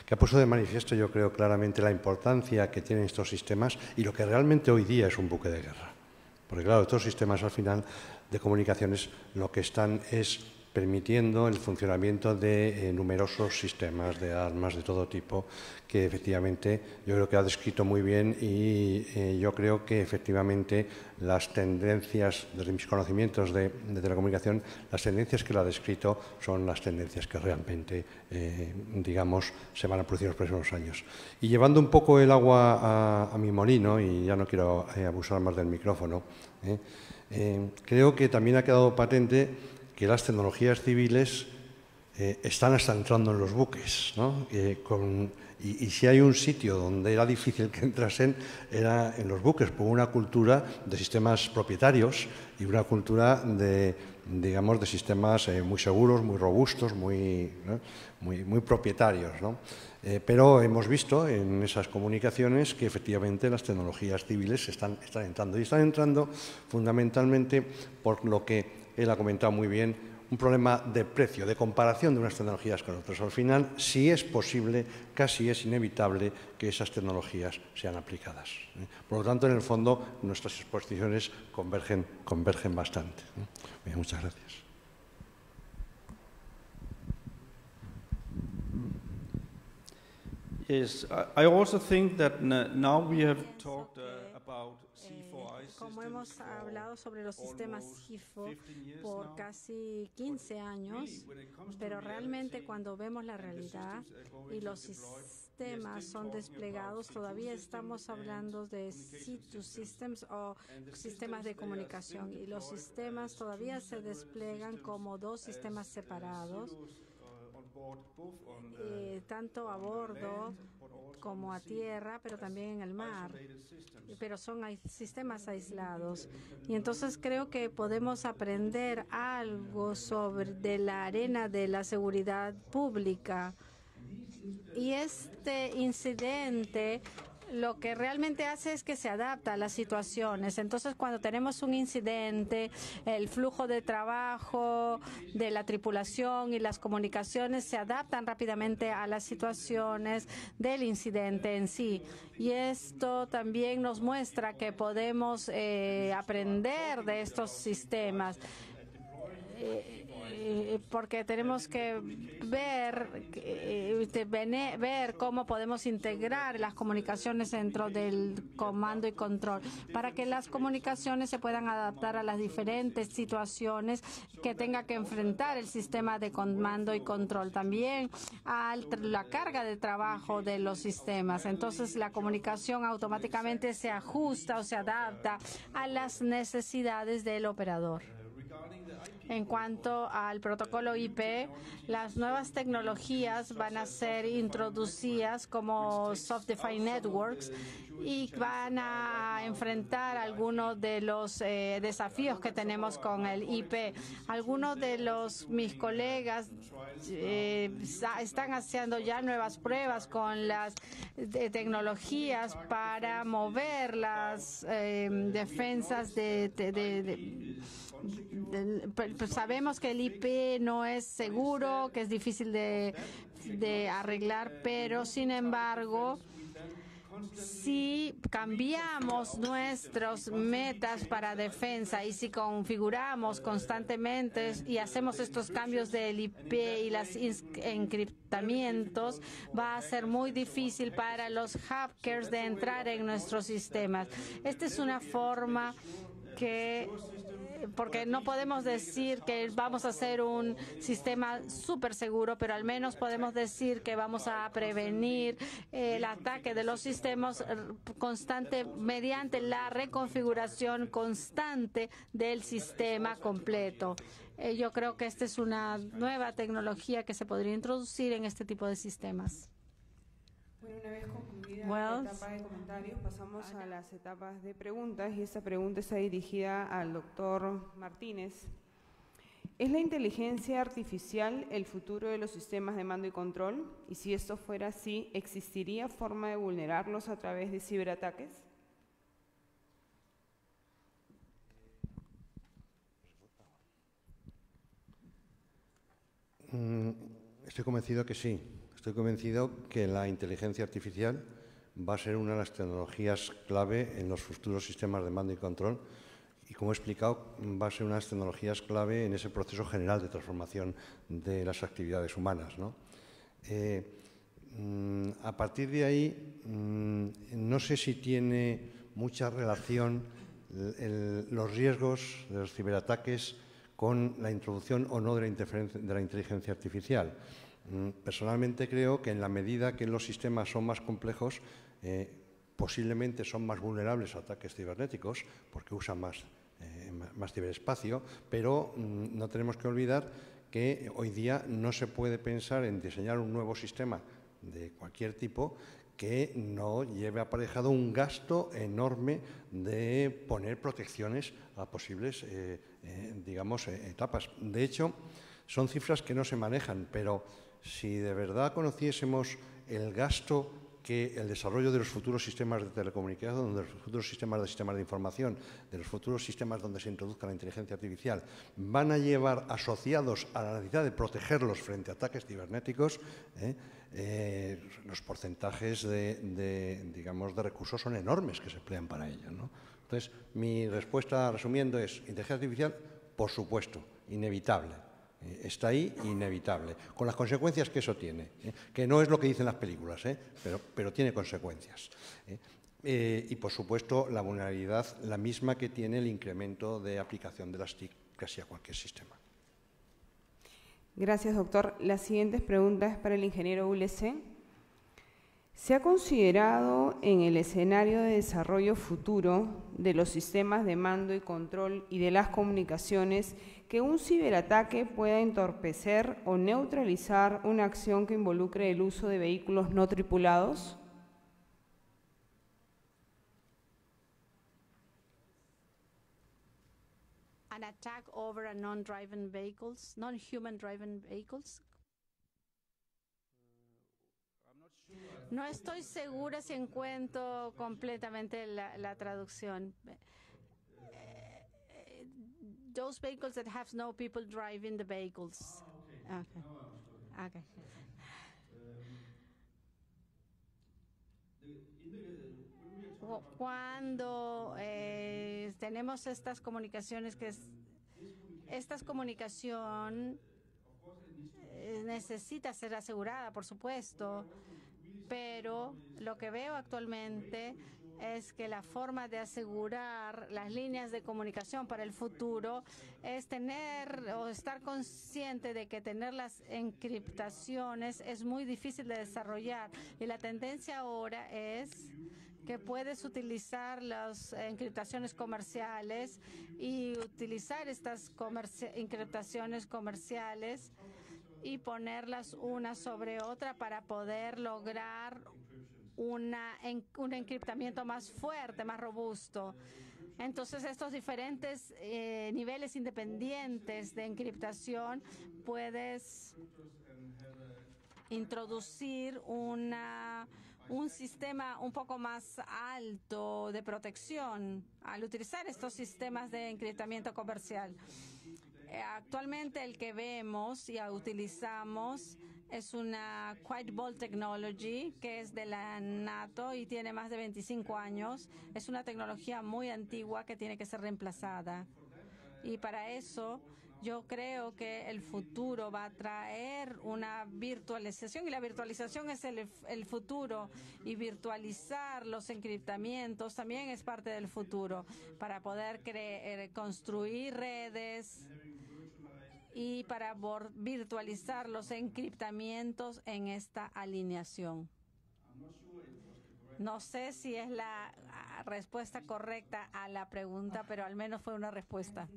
que ha puesto de manifiesto, yo creo, claramente la importancia que tienen estos sistemas y lo que realmente hoy día es un buque de guerra. Porque, claro, estos sistemas al final de comunicaciones lo que están es permitiendo el funcionamiento de numerosos sistemas de armas de todo tipo que efectivamente yo creo que ha descrito muy bien y yo creo que efectivamente las tendencias, desde mis conocimientos de telecomunicación, las tendencias que lo ha descrito son las tendencias que realmente, digamos, se van a producir en los próximos años. Y llevando un poco el agua a mi molino, y ya no quiero abusar más del micrófono, creo que también ha quedado patente que las tecnologías civiles están hasta entrando en los buques, ¿no? Y si hay un sitio donde era difícil que entrasen, era en los buques, por una cultura de sistemas propietarios y una cultura de, digamos, de sistemas muy seguros, muy robustos, muy propietarios, ¿no? Pero hemos visto en esas comunicaciones que efectivamente las tecnologías civiles están entrando. Y están entrando fundamentalmente por lo que él ha comentado muy bien, un problema de precio, de comparación de unas tecnologías con otras. Al final, si es posible, casi es inevitable que esas tecnologías sean aplicadas. Por lo tanto, en el fondo, nuestras exposiciones convergen bastante. Bien, muchas gracias. Yes, I also think that now we have talked about C4I Como hemos hablado sobre los sistemas CIFO por casi 15 años, pero realmente cuando vemos la realidad y los sistemas son desplegados, todavía estamos hablando de C2 systems o sistemas de comunicación, y los sistemas todavía se desplegan como dos sistemas separados, tanto a bordo como a tierra, pero también en el mar, pero son sistemas aislados. Y entonces creo que podemos aprender algo de la arena de la seguridad pública. Y este incidente lo que realmente hace es que se adapta a las situaciones. Entonces, cuando tenemos un incidente, el flujo de trabajo de la tripulación y las comunicaciones se adaptan rápidamente a las situaciones del incidente en sí. Y esto también nos muestra que podemos aprender de estos sistemas. Porque tenemos que ver cómo podemos integrar las comunicaciones dentro del comando y control para que las comunicaciones se puedan adaptar a las diferentes situaciones que tenga que enfrentar el sistema de comando y control, también a la carga de trabajo de los sistemas. Entonces la comunicación automáticamente se ajusta o se adapta a las necesidades del operador. En cuanto al protocolo IP, las nuevas tecnologías van a ser introducidas como Software-Defined Networks y van a enfrentar algunos de los desafíos que tenemos con el IP. Algunos de mis colegas están haciendo ya nuevas pruebas con las tecnologías para mover las defensas pues sabemos que el IP no es seguro, que es difícil de arreglar, pero sin embargo, si cambiamos nuestras metas para defensa y si configuramos constantemente y hacemos estos cambios del IP y los encriptamientos, va a ser muy difícil para los hackers de entrar en nuestros sistemas. Esta es una forma porque no podemos decir que vamos a hacer un sistema súper seguro, pero al menos podemos decir que vamos a prevenir el ataque de los sistemas constante mediante la reconfiguración constante del sistema completo. Yo creo que esta es una nueva tecnología que se podría introducir en este tipo de sistemas. Bueno, una vez concluida la etapa de comentarios, pasamos a las etapas de preguntas, y esta pregunta está dirigida al doctor Martínez. ¿Es la inteligencia artificial el futuro de los sistemas de mando y control? Y si esto fuera así, ¿existiría forma de vulnerarlos a través de ciberataques? Estoy convencido que sí. Estoy convencido que la inteligencia artificial va a ser una de las tecnologías clave en los futuros sistemas de mando y control, y como he explicado, va a ser una de las tecnologías clave en ese proceso general de transformación de las actividades humanas, ¿no? A partir de ahí, no sé si tiene mucha relación los riesgos de los ciberataques con la introducción o no de la inteligencia artificial. Personalmente creo que en la medida que los sistemas son más complejos, posiblemente son más vulnerables a ataques cibernéticos porque usan más ciberespacio, pero no tenemos que olvidar que hoy día no se puede pensar en diseñar un nuevo sistema de cualquier tipo que no lleve aparejado un gasto enorme de poner protecciones a posibles, etapas. De hecho, son cifras que no se manejan, pero si de verdad conociésemos el gasto que el desarrollo de los futuros sistemas de telecomunicación, de los futuros sistemas de información, de los futuros sistemas donde se introduzca la inteligencia artificial, van a llevar asociados a la necesidad de protegerlos frente a ataques cibernéticos, los porcentajes de recursos son enormes que se emplean para ello, ¿no? Entonces, mi respuesta, resumiendo, es inteligencia artificial, por supuesto, inevitable. Está ahí, inevitable, con las consecuencias que eso tiene, que no es lo que dicen las películas, pero tiene consecuencias. Y, por supuesto, la vulnerabilidad, la misma que tiene el incremento de aplicación de las TIC casi a cualquier sistema. Gracias, doctor. La siguiente pregunta es para el ingeniero Ulese. ¿Se ha considerado en el escenario de desarrollo futuro de los sistemas de mando y control y de las comunicaciones que un ciberataque pueda entorpecer o neutralizar una acción que involucre el uso de vehículos no tripulados? An attack over a non-driven vehicles, non-human driven vehicles. No estoy segura si encuentro completamente la traducción. Those vehicles that have no people driving the vehicles. Okay. Okay. Cuando tenemos estas comunicaciones esta comunicación necesita ser asegurada, por supuesto, pero lo que veo actualmente es que la forma de asegurar las líneas de comunicación para el futuro es tener o estar consciente de que tener las encriptaciones es muy difícil de desarrollar, y la tendencia ahora es que puedes utilizar las encriptaciones comerciales y utilizar estas encriptaciones comerciales y ponerlas una sobre otra para poder lograr un encriptamiento más fuerte, más robusto. Entonces, estos diferentes niveles independientes de encriptación puedes introducir un sistema un poco más alto de protección al utilizar estos sistemas de encriptamiento comercial. Actualmente el que vemos y utilizamos es una Quiet Vault Technology, que es de la NATO y tiene más de 25 años. Es una tecnología muy antigua que tiene que ser reemplazada. Y para eso yo creo que el futuro va a traer una virtualización, y la virtualización es el futuro, y virtualizar los encriptamientos también es parte del futuro para poder construir redes y para virtualizar los encriptamientos en esta alineación. No sé si es la respuesta correcta a la pregunta, pero al menos fue una respuesta.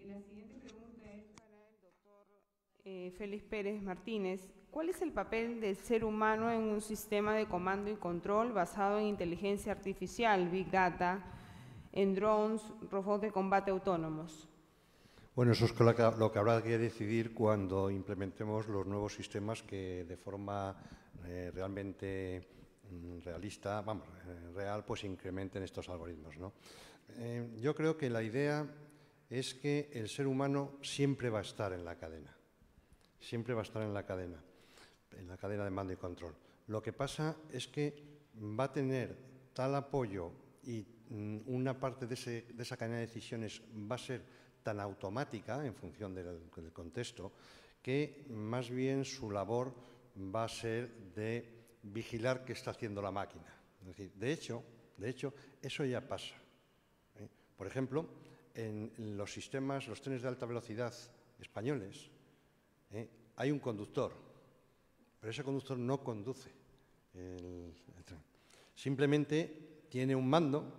La siguiente pregunta es para el doctor Félix Pérez Martínez. ¿Cuál es el papel del ser humano en un sistema de comando y control basado en inteligencia artificial, Big Data, en drones, robots de combate autónomos? Bueno, eso es lo que habrá que decidir cuando implementemos los nuevos sistemas que de forma realmente realista, real, pues incrementen estos algoritmos, ¿no? Yo creo que la idea es que el ser humano siempre va a estar en la cadena, siempre va a estar en la cadena de mando y control. Lo que pasa es que va a tener tal apoyo y una parte de esa cadena de decisiones va a ser tan automática en función del contexto, que más bien su labor va a ser de vigilar qué está haciendo la máquina. Es decir, de hecho, eso ya pasa. Por ejemplo, en los sistemas, los trenes de alta velocidad españoles, hay un conductor, pero ese conductor no conduce el tren. Simplemente tiene un mando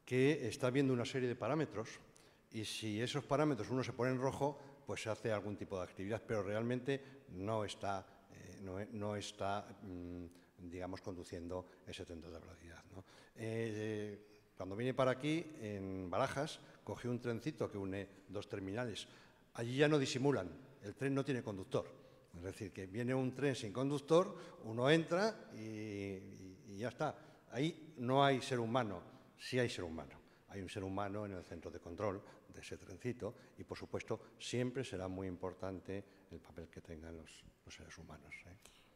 que está viendo una serie de parámetros, y si esos parámetros uno se pone en rojo, pues se hace algún tipo de actividad, pero realmente no está digamos, conduciendo ese tren de alta velocidad, ¿no? Cuando vine para aquí, en Barajas, cogí un trencito que une dos terminales. Allí ya no disimulan, el tren no tiene conductor. Es decir, que viene un tren sin conductor, uno entra y ya está. Ahí no hay ser humano, sí hay ser humano. Hay un ser humano en el centro de control de ese trencito y, por supuesto, siempre será muy importante el papel que tengan los seres humanos.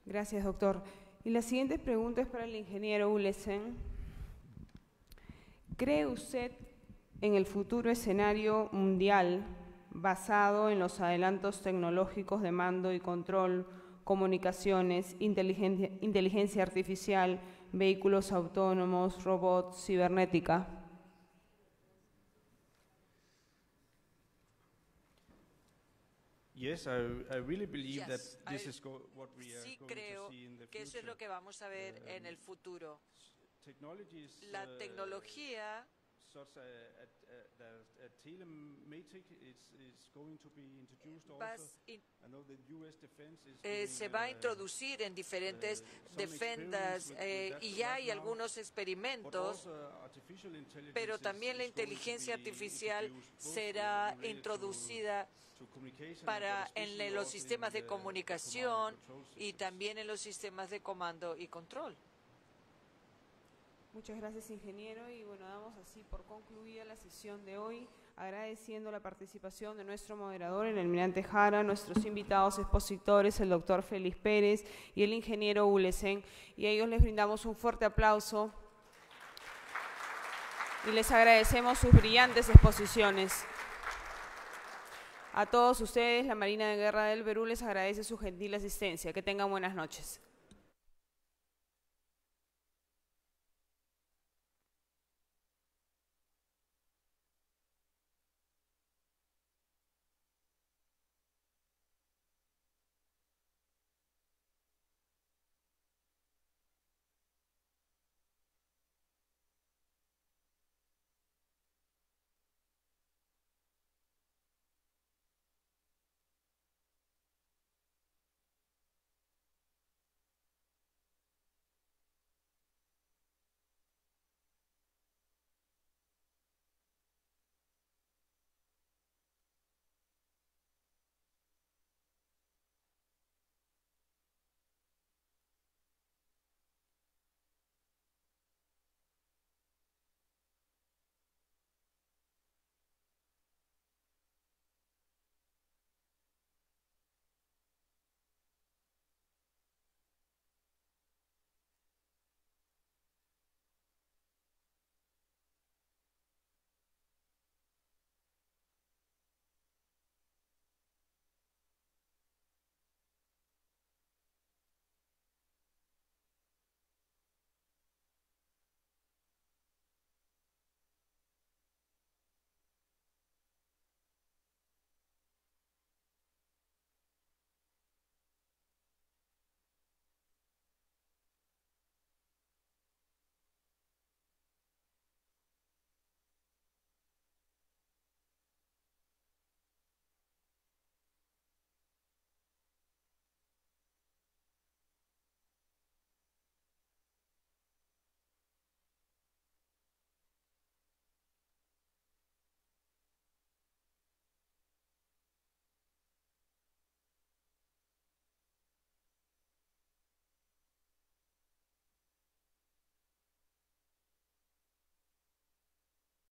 Gracias, doctor. Y la siguiente pregunta es para el ingeniero Ulesen. ¿Cree usted en el futuro escenario mundial basado en los adelantos tecnológicos de mando y control, comunicaciones, inteligencia artificial, vehículos autónomos, robots, cibernética. Yes, I really believe that this is what we are Sí going creo to see in the que eso es lo que vamos a ver en el futuro. La tecnología such a telematic is going to be introduced also. I know the US defense is se va a introducir en diferentes defensas y ya hay algunos experimentos, pero también la inteligencia artificial será introducida en los sistemas de comunicación y también en los sistemas de comando y control. Muchas gracias, ingeniero. Y bueno, damos así por concluida la sesión de hoy, agradeciendo la participación de nuestro moderador, el almirante Jara, nuestros invitados expositores, el doctor Félix Pérez y el ingeniero Ulesen. Y a ellos les brindamos un fuerte aplauso y les agradecemos sus brillantes exposiciones. A todos ustedes, la Marina de Guerra del Perú les agradece su gentil asistencia. Que tengan buenas noches.